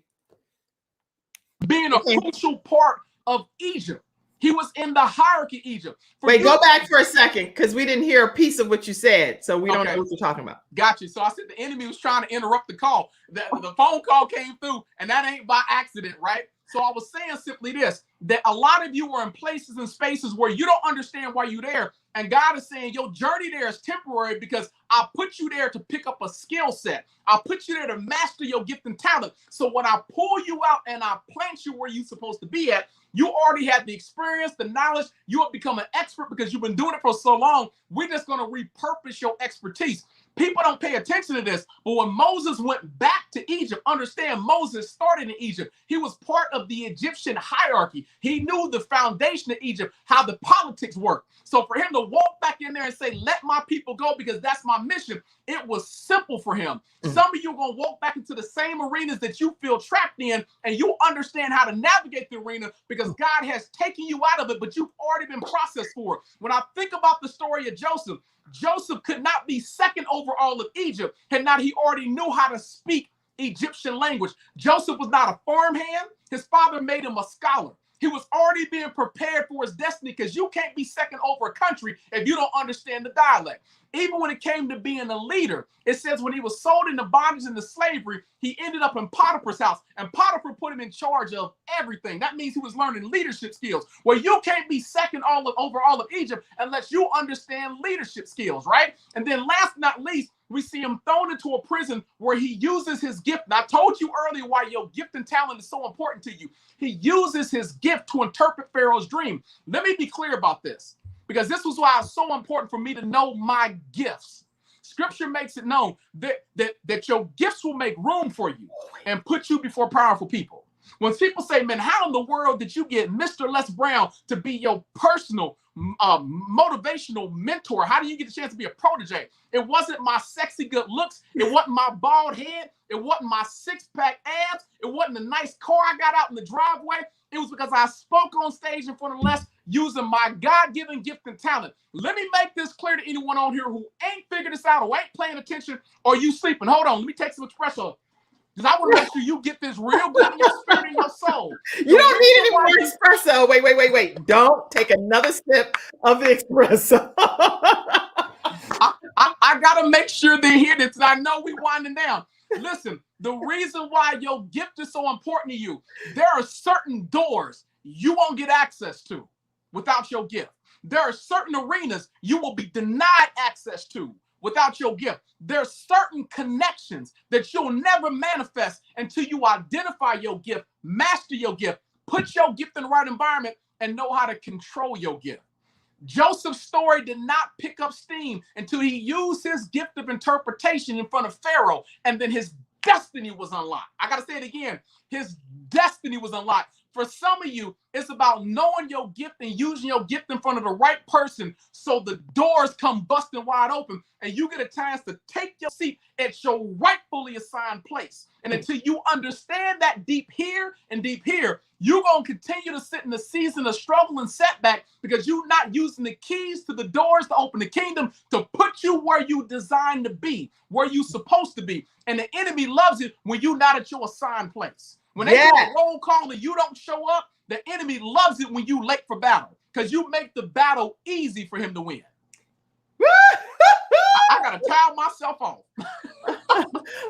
Being a crucial part of Egypt. He was in the hierarchy of Egypt.
Wait, go back for a second, because we didn't hear a piece of what you said, so we don't know what you're talking about.
Gotcha. So I said the enemy was trying to interrupt the call. The phone call came through, and that ain't by accident, right? So I was saying simply this, that a lot of you are in places and spaces where you don't understand why you're there, and God is saying your journey there is temporary because I put you there to pick up a skill set. I put you there to master your gift and talent. So when I pull you out and I plant you where you're supposed to be at, you already have the experience, the knowledge. You have become an expert because you've been doing it for so long. We're just going to repurpose your expertise. People don't pay attention to this, but when Moses went back to Egypt, understand Moses started in Egypt. He was part of the Egyptian hierarchy. He knew the foundation of Egypt, how the politics work. So for him to walk back in there and say, let my people go because that's my mission, it was simple for him. Some of you are going to walk back into the same arenas that you feel trapped in, and you understand how to navigate the arena because God has taken you out of it, but you've already been processed for it. When I think about the story of Joseph, Joseph could not be second over all of Egypt had not he already knew how to speak Egyptian language. Joseph was not a farmhand. His father made him a scholar. He was already being prepared for his destiny because you can't be second over a country if you don't understand the dialect. Even when it came to being a leader, it says when he was sold into bondage into slavery, he ended up in Potiphar's house, and Potiphar put him in charge of everything. That means he was learning leadership skills. Well, you can't be second over all of Egypt unless you understand leadership skills, right? And then last but not least, we see him thrown into a prison where he uses his gift. And I told you earlier why your gift and talent is so important to you. He uses his gift to interpret Pharaoh's dream. Let me be clear about this, because this was why it's so important for me to know my gifts. Scripture makes it known that your gifts will make room for you and put you before powerful people. When people say, man, how in the world did you get Mr. Les Brown to be your personal motivational mentor? How do you get the chance to be a protege? It wasn't my sexy good looks. It wasn't my bald head. It wasn't my six-pack abs. It wasn't the nice car I got out in the driveway. It was because I spoke on stage in front of Les using my God-given gift and talent. Let me make this clear to anyone on here who ain't figured this out or ain't paying attention or you sleeping. Hold on. Let me take some espresso, because I want to make sure you get this real good in your spirit and your soul.
You don't need any more espresso. Wait. Don't take another sip of the espresso.
I got to make sure they hear this. I know we winding down. Listen, the reason why your gift is so important to you, there are certain doors you won't get access to without your gift. There are certain arenas you will be denied access to without your gift. There are certain connections that you'll never manifest until you identify your gift, master your gift, put your gift in the right environment, and know how to control your gift. Joseph's story did not pick up steam until he used his gift of interpretation in front of Pharaoh, and then his destiny was unlocked. I got to say it again. His destiny was unlocked. For some of you, it's about knowing your gift and using your gift in front of the right person so the doors come busting wide open and you get a chance to take your seat at your rightfully assigned place. And until you understand that deep here and deep here, you're going to continue to sit in the season of struggle and setback because you're not using the keys to the doors to open the kingdom to put you where you designed to be, where you're supposed to be. And the enemy loves it when you're not at your assigned place. When they do a roll call and you don't show up, the enemy loves it when you late for battle because you make the battle easy for him to win. I got to towel myself off.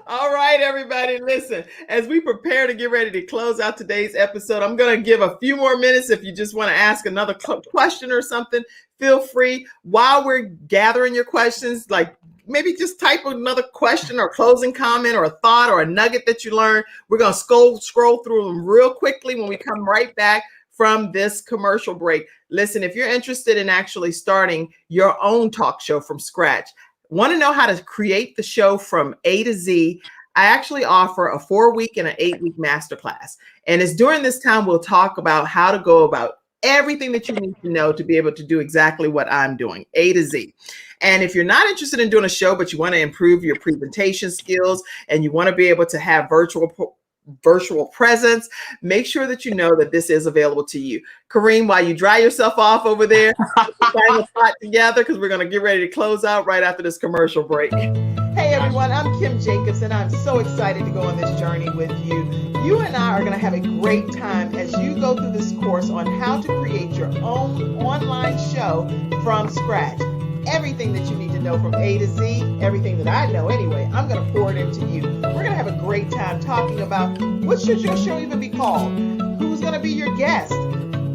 All right, everybody, listen. As we prepare to get ready to close out today's episode, I'm going to give a few more minutes. If you just want to ask another question or something, feel free. While we're gathering your questions, like maybe just type another question or closing comment or a thought or a nugget that you learned. We're going to scroll through them real quickly when we come right back from this commercial break. Listen, if you're interested in actually starting your own talk show from scratch, want to know how to create the show from A to Z, I actually offer a 4-week and an 8-week masterclass. And it's during this time we'll talk about how to go about everything that you need to know to be able to do exactly what I'm doing, A to Z. And if you're not interested in doing a show, but you want to improve your presentation skills and you want to be able to have virtual presence, make sure that you know that this is available to you. Karim, while you dry yourself off over there, find a spot together because we're going to get ready to close out right after this commercial break. Hey everyone, I'm Kim Jacobs and I'm so excited to go on this journey with you. You and I are going to have a great time as you go through this course on how to create your own online show from scratch. Everything that you need to know from A to Z, everything that I know anyway, I'm going to pour it into you. We're going to have a great time talking about what should your show even be called? Who's going to be your guest?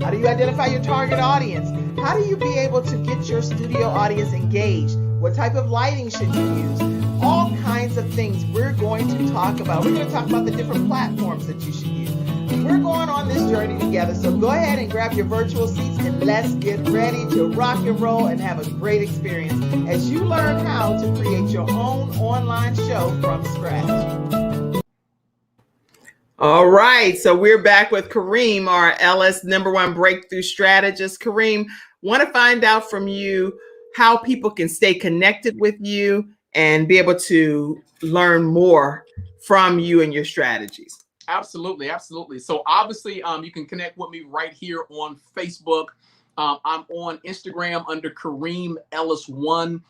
How do you identify your target audience? How do you be able to get your studio audience engaged? What type of lighting should you use? All kinds of things we're going to talk about. We're going to talk about the different platforms that you should use. We're going on this journey together, so go ahead and grab your virtual seats and let's get ready to rock and roll and have a great experience as you learn how to create your own online show from scratch. All right, so we're back with Karim R. Ellis, #1 breakthrough strategist. Karim, want to find out from you how people can stay connected with you and be able to learn more from you and your strategies.
Absolutely, absolutely. So obviously, you can connect with me right here on Facebook. I'm on Instagram under Karim Ellis 1.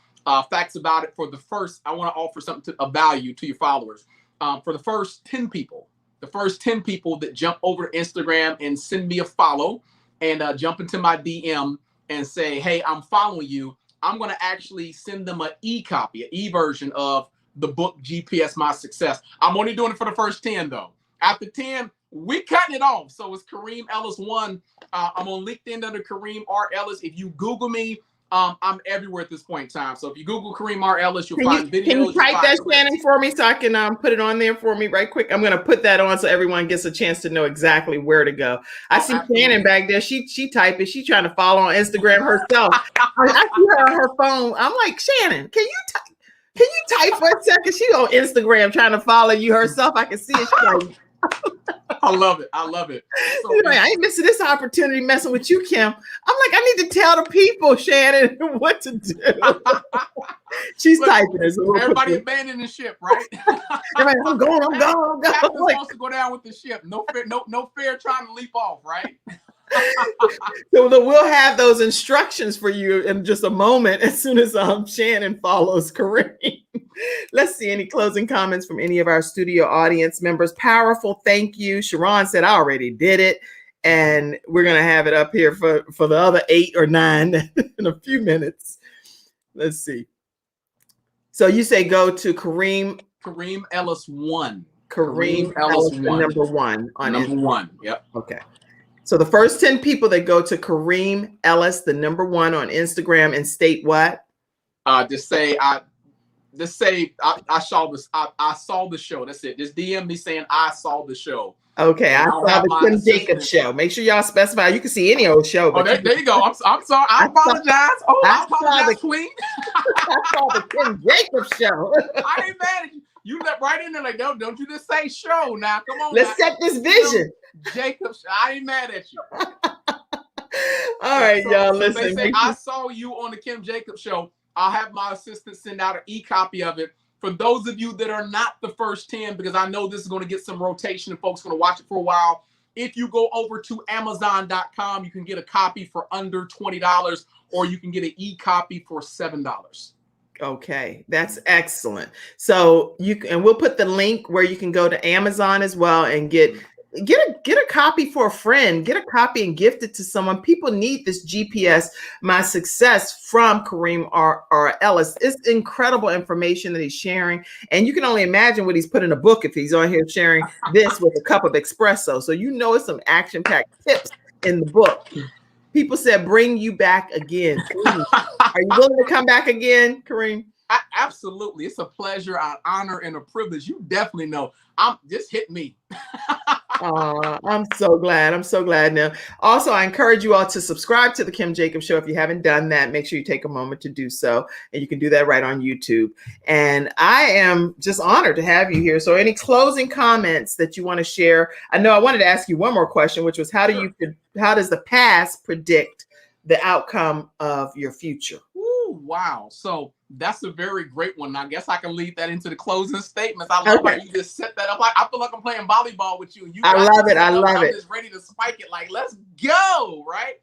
Facts about it. For the first, I want to offer something of value to your followers. For the first 10 people that jump over to Instagram and send me a follow and jump into my DM and say, hey, I'm following you, I'm going to actually send them an e-copy, an e-version of the book GPS My Success. I'm only doing it for the first 10 though. After 10, we cutting it off. So it's Karim Ellis 1. I'm on LinkedIn under Karim R. Ellis. If you Google me, I'm everywhere at this point in time. So if you Google Karim R. Ellis, you'll find videos.
Can you type that, Shannon, for me so I can put it on there for me right quick? I'm going to put that on so everyone gets a chance to know exactly where to go. I see absolutely. Shannon back there. She typing. She's trying to follow on Instagram herself. I see her on her phone. I'm like, Shannon, can you type for a second? She's on Instagram trying to follow you herself. I can see it. She's like,
I love it. I love it. So,
like, I ain't missing this opportunity messing with you, Kim. I'm like, I need to tell the people, Shannon, what to do. She's typing it. So
everybody abandoning the ship, right?
I'm going.
Captain
Like,
wants to go down with the ship. No fair trying to leap off, right?
So we'll have those instructions for you in just a moment as soon as Shannon follows Karim. Let's see any closing comments from any of our studio audience members. Powerful, thank you. Sharon said, I already did it. And we're going to have it up here for the other 8 or 9 in a few minutes. Let's see. So you say go to Karim
Ellis 1.
Karim Ellis 1. #1 on
#1. Yep.
Okay. So the first 10 people that go to Karim Ellis, the #1 on Instagram, and state what?
Just say I saw this. I saw the show. That's it. Just DM me saying I saw the show.
Okay, I saw the Kim Jacobs show. Make sure y'all specify. You can see any old show.
Oh, there you go. I'm sorry. I apologize. I apologize, Queen.
I saw the Kim Jacobs show.
I ain't mad at you. You let right in there like, don't you just say show now. Come on.
Let's set this vision.
Jacob, I ain't mad at you.
All right, y'all.
So
Listen.
they say I saw you on the Kim Jacobs show. I'll have my assistant send out an e-copy of it for those of you that are not the first 10, because I know this is going to get some rotation and folks are going to watch it for a while. If you go over to Amazon.com, you can get a copy for under $20, or you can get an e-copy for $7.
Okay, that's excellent. So and we'll put the link where you can go to Amazon as well and get a copy for a friend, get a copy and gift it to someone. People need this GPS, My Success, from Karim R. Ellis. It's incredible information that he's sharing. And you can only imagine what he's put in a book if he's on here sharing this with a cup of espresso. So it's some action-packed tips in the book. People said, bring you back again. Please. Are you willing to come back again, Karim?
Absolutely. It's a pleasure, an honor, and a privilege. You definitely know. Just hit me.
I'm so glad. I'm so glad now. Also, I encourage you all to subscribe to the Kim Jacobs Show. If you haven't done that, make sure you take a moment to do so. And you can do that right on YouTube. And I am just honored to have you here. So any closing comments that you want to share? I know I wanted to ask you one more question, which was how does the past predict the outcome of your future?
Ooh, wow. So that's a very great one. I guess I can lead that into the closing statements. I love how you just set that up. I feel like I'm playing volleyball with you.
I love it.
I'm just ready to spike it. Like, let's go, right?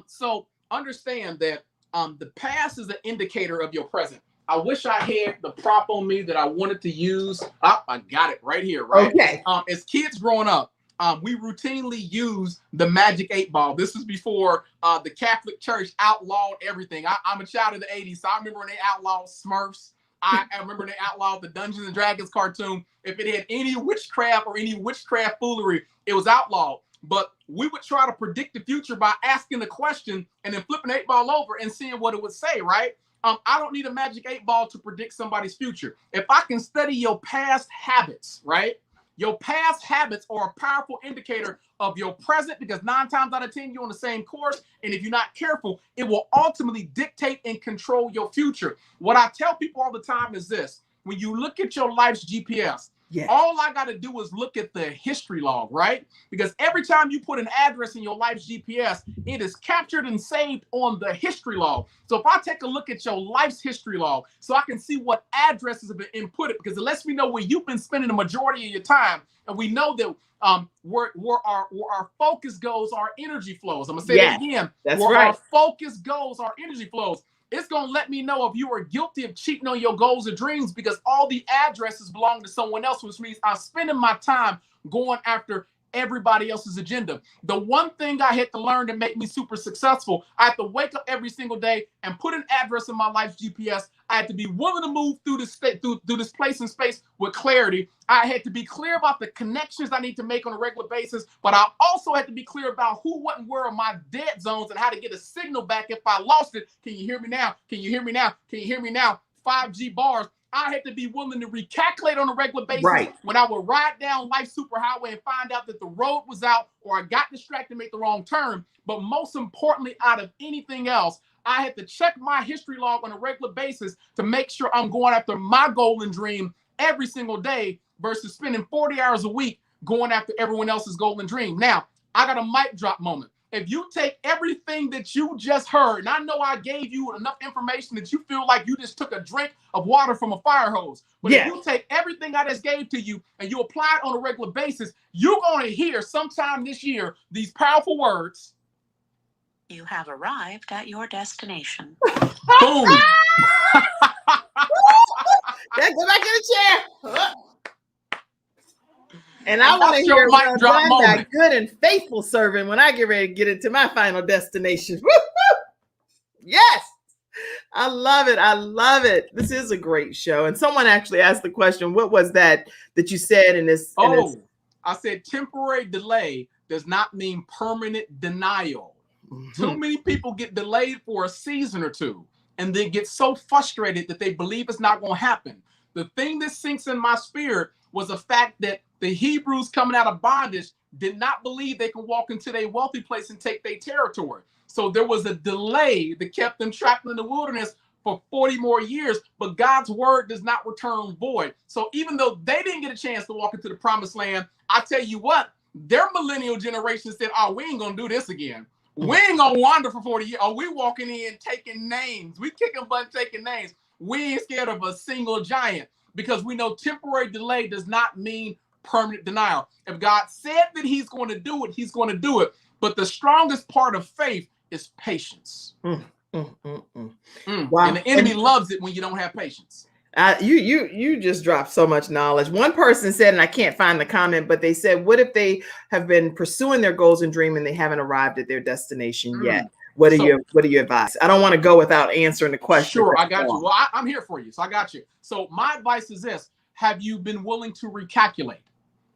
So understand that the past is an indicator of your present. I wish I had the prop on me that I wanted to use. I got it right here, right?
Okay.
As kids growing up, we routinely use the Magic 8 Ball. This was before the Catholic Church outlawed everything. I'm a child of the 80s, so I remember when they outlawed Smurfs. I remember they outlawed the Dungeons and Dragons cartoon. If it had any witchcraft or any witchcraft foolery, it was outlawed. But we would try to predict the future by asking the question and then flipping the 8 ball over and seeing what it would say, right? I don't need a Magic 8 Ball to predict somebody's future. If I can study your past habits, right? Your past habits are a powerful indicator of your present, because 9 times out of 10, you're on the same course. And if you're not careful, it will ultimately dictate and control your future. What I tell people all the time is this: when you look at your life's GPS, all I got to do is look at the history log, right? Because every time you put an address in your life's GPS, it is captured and saved on the history log. So if I take a look at your life's history log, so I can see what addresses have been inputted, because it lets me know where you've been spending the majority of your time. And we know that where our focus goes, our energy flows. I'm going to say that again. Our focus goes, our energy flows. It's going to let me know if you are guilty of cheating on your goals or dreams, because all the addresses belong to someone else, which means I'm spending my time going after everybody else's agenda. The one thing I had to learn to make me super successful, I had to wake up every single day and put an address in my life's GPS. I had to be willing to move through this state, through this place and space with clarity. I had to be clear about the connections I need to make on a regular basis, but I also had to be clear about who, what, and where are my dead zones and how to get a signal back if I lost it. Can you hear me now? Can you hear me now? Can you hear me now? 5G bars. I had to be willing to recalculate on a regular basis when I would ride down life's superhighway and find out that the road was out, or I got distracted and made the wrong turn. But most importantly, out of anything else, I had to check my history log on a regular basis to make sure I'm going after my goal and dream every single day versus spending 40 hours a week going after everyone else's goal and dream. Now, I got a mic drop moment. If you take everything that you just heard, and I know I gave you enough information that you feel like you just took a drink of water from a fire hose, but if you take everything I just gave to you and you apply it on a regular basis, you're going to hear sometime this year these powerful words.
You have arrived at your destination.
Boom.
Go back in the chair. And I want to hear
mic drop moment.
That good and faithful servant when I get ready to get into my final destination. Yes. I love it. I love it. This is a great show. And someone actually asked the question, what was that you said in this?
I said temporary delay does not mean permanent denial. Too many people get delayed for a season or two and then get so frustrated that they believe it's not going to happen. The thing that sinks in my spirit was the fact that the Hebrews coming out of bondage did not believe they could walk into their wealthy place and take their territory. So there was a delay that kept them trapped in the wilderness for 40 more years, but God's word does not return void. So even though they didn't get a chance to walk into the promised land, I tell you what, their millennial generation said, oh, we ain't gonna do this again. We ain't gonna wander for 40 years. Oh, we walking in taking names. We kicking butt taking names. We ain't scared of a single giant because we know temporary delay does not mean permanent denial. If God said that he's going to do it, he's going to do it. But the strongest part of faith is patience.
Wow.
And the enemy loves it when you don't have patience.
You just dropped so much knowledge. One person said, and I can't find the comment, but they said, what if they have been pursuing their goals and dream and they haven't arrived at their destination yet? What do you advise? I don't want to go without answering the question.
Sure, I got you. Well, I'm here for you, so I got you. So my advice is this: have you been willing to recalculate?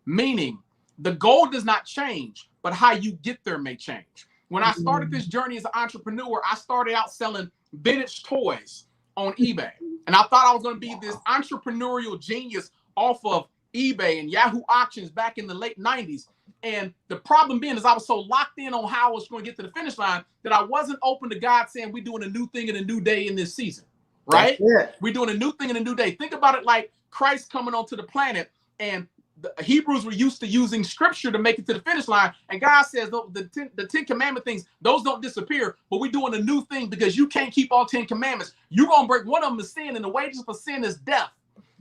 Meaning, the goal does not change, but how you get there may change. When I started this journey as an entrepreneur, I started out selling vintage toys on eBay. And I thought I was going to be this entrepreneurial genius off of eBay and Yahoo auctions back in the late 90s. And the problem being is I was so locked in on how I was going to get to the finish line that I wasn't open to God saying we're doing a new thing and a new day in this season, right? We're doing a new thing and a new day. Think about it like Christ coming onto the planet, and the Hebrews were used to using scripture to make it to the finish line. And God says the 10 commandment things, those don't disappear, but we're doing a new thing because you can't keep all 10 commandments. You're going to break one of them is sin, and the wages for sin is death.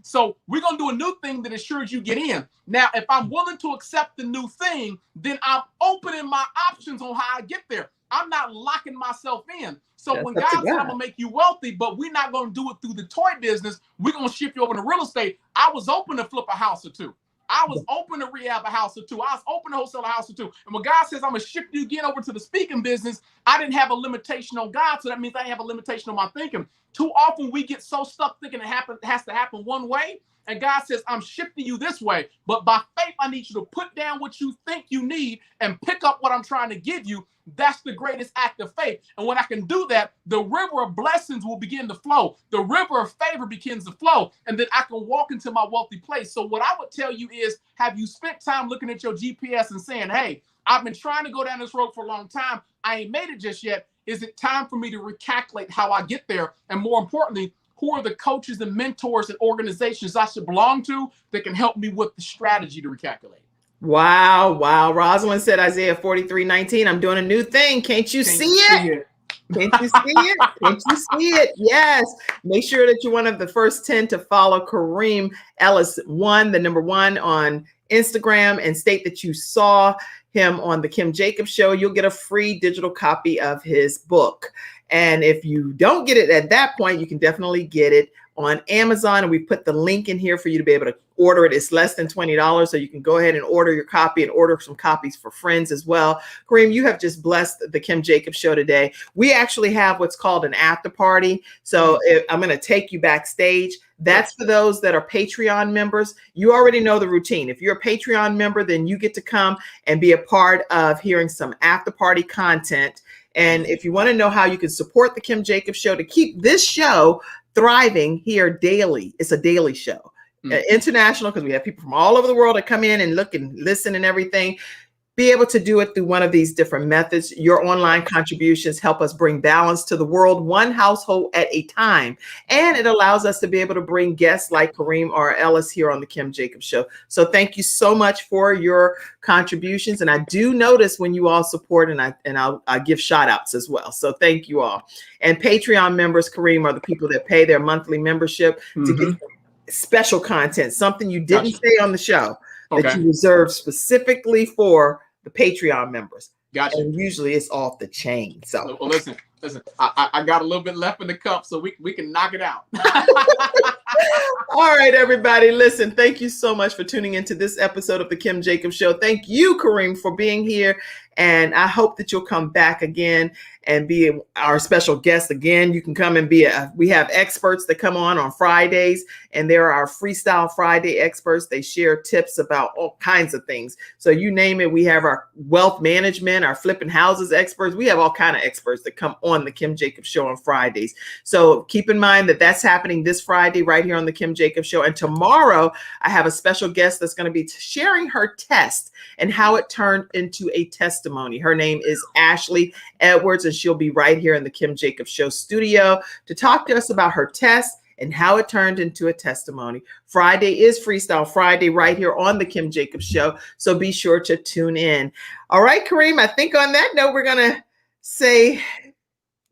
So we're going to do a new thing that assures you get in. Now, if I'm willing to accept the new thing, then I'm opening my options on how I get there. I'm not locking myself in. So when God said, I'm going to make you wealthy, but we're not going to do it through the toy business, we're going to shift you over to real estate. I was open to flip a house or two. I was open to rehab a house or two. I was open to wholesale a house or two. And when God says, I'm going to shift you again over to the speaking business, I didn't have a limitation on God. So that means I have a limitation on my thinking. Too often we get so stuck thinking it has to happen one way. And God says, I'm shifting you this way. But by faith, I need you to put down what you think you need and pick up what I'm trying to give you. That's the greatest act of faith. And when I can do that, the river of blessings will begin to flow. The river of favor begins to flow. And then I can walk into my wealthy place. So what I would tell you is, have you spent time looking at your GPS and saying, hey, I've been trying to go down this road for a long time. I ain't made it just yet. Is it time for me to recalculate how I get there? And more importantly, who are the coaches and mentors and organizations I should belong to that can help me with the strategy to recalculate?
Wow. Rosalind said Isaiah 43:19. I'm doing a new thing. Can't you see it? Can't you see it? Can't you see it? Yes. Make sure that you're one of the first 10 to follow Karim Ellis, the number 1 on Instagram, and state that you saw him on the Kim Jacobs Show. You'll get a free digital copy of his book. And if you don't get it at that point, you can definitely get it on Amazon. And we put the link in here for you to be able to order it. It's less than $20. So you can go ahead and order your copy and order some copies for friends as well. Karim, you have just blessed the Kim Jacobs Show today. We actually have what's called an after party. So I'm going to take you backstage. That's for those that are Patreon members. You already know the routine. If you're a Patreon member, then you get to come and be a part of hearing some after party content. And if you want to know how you can support the Kim Jacobs Show to keep this show thriving here daily, it's a daily show, international, because we have people from all over the world that come in and look and listen and everything. Be able to do it through one of these different methods. Your online contributions help us bring balance to the world, one household at a time. And it allows us to be able to bring guests like Karim R. Ellis here on the Kim Jacobs Show. So thank you so much for your contributions. And I do notice when you all support, and I give shout outs as well. So thank you all. And Patreon members, Karim, are the people that pay their monthly membership to get special content, something you didn't say on the show that you reserve specifically for the Patreon members.
Gotcha.
And usually it's off the chain. So
well, listen, I got a little bit left in the cup, so we can knock it out.
All right, everybody. Listen, thank you so much for tuning into this episode of the Kim Jacobs Show. Thank you, Karim, for being here. And I hope that you'll come back again and be our special guest again. You can come and we have experts that come on Fridays, and there are our Freestyle Friday experts. They share tips about all kinds of things. So you name it. We have our wealth management, our flipping houses experts. We have all kinds of experts that come on the Kim Jacobs Show on Fridays. So keep in mind that that's happening this Friday right here on the Kim Jacobs Show. And tomorrow I have a special guest that's going to be sharing her test and how it turned into a testimony. Her name is Ashley Edwards, and she'll be right here in the Kim Jacobs Show studio to talk to us about her test and how it turned into a testimony. Friday is Freestyle Friday right here on the Kim Jacobs Show, so be sure to tune in. All right, Karim, I think on that note, we're going to say,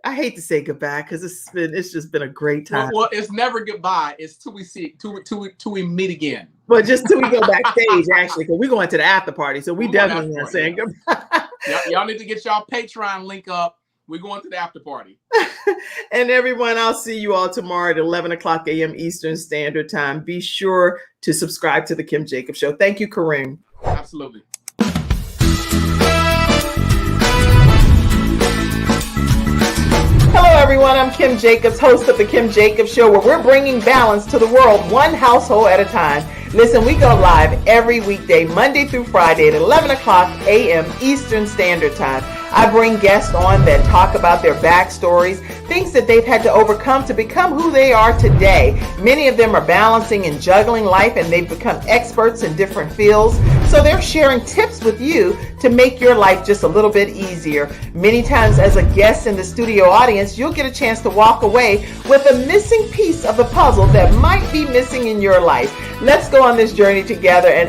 I hate to say goodbye because it's just been a great time.
Well, it's never goodbye. It's till we meet again.
Well, just till we go backstage, actually, because we're going to the after party, so we definitely are saying goodbye.
Y'all need to get y'all Patreon link up. We're going to the after party.
And everyone, I'll see you all tomorrow at 11 o'clock a.m. Eastern Standard Time. Be sure to subscribe to the Kim Jacobs Show. Thank you, Karim.
Absolutely.
Hello, everyone. I'm Kim Jacobs, host of the Kim Jacobs Show, where we're bringing balance to the world one household at a time. Listen, we go live every weekday, Monday through Friday at 11 o'clock a.m. Eastern Standard Time. I bring guests on that talk about their backstories, things that they've had to overcome to become who they are today. Many of them are balancing and juggling life, and they've become experts in different fields. So they're sharing tips with you to make your life just a little bit easier. Many times as a guest in the studio audience, you'll get a chance to walk away with a missing piece of the puzzle that might be missing in your life. Let's go on this journey together, and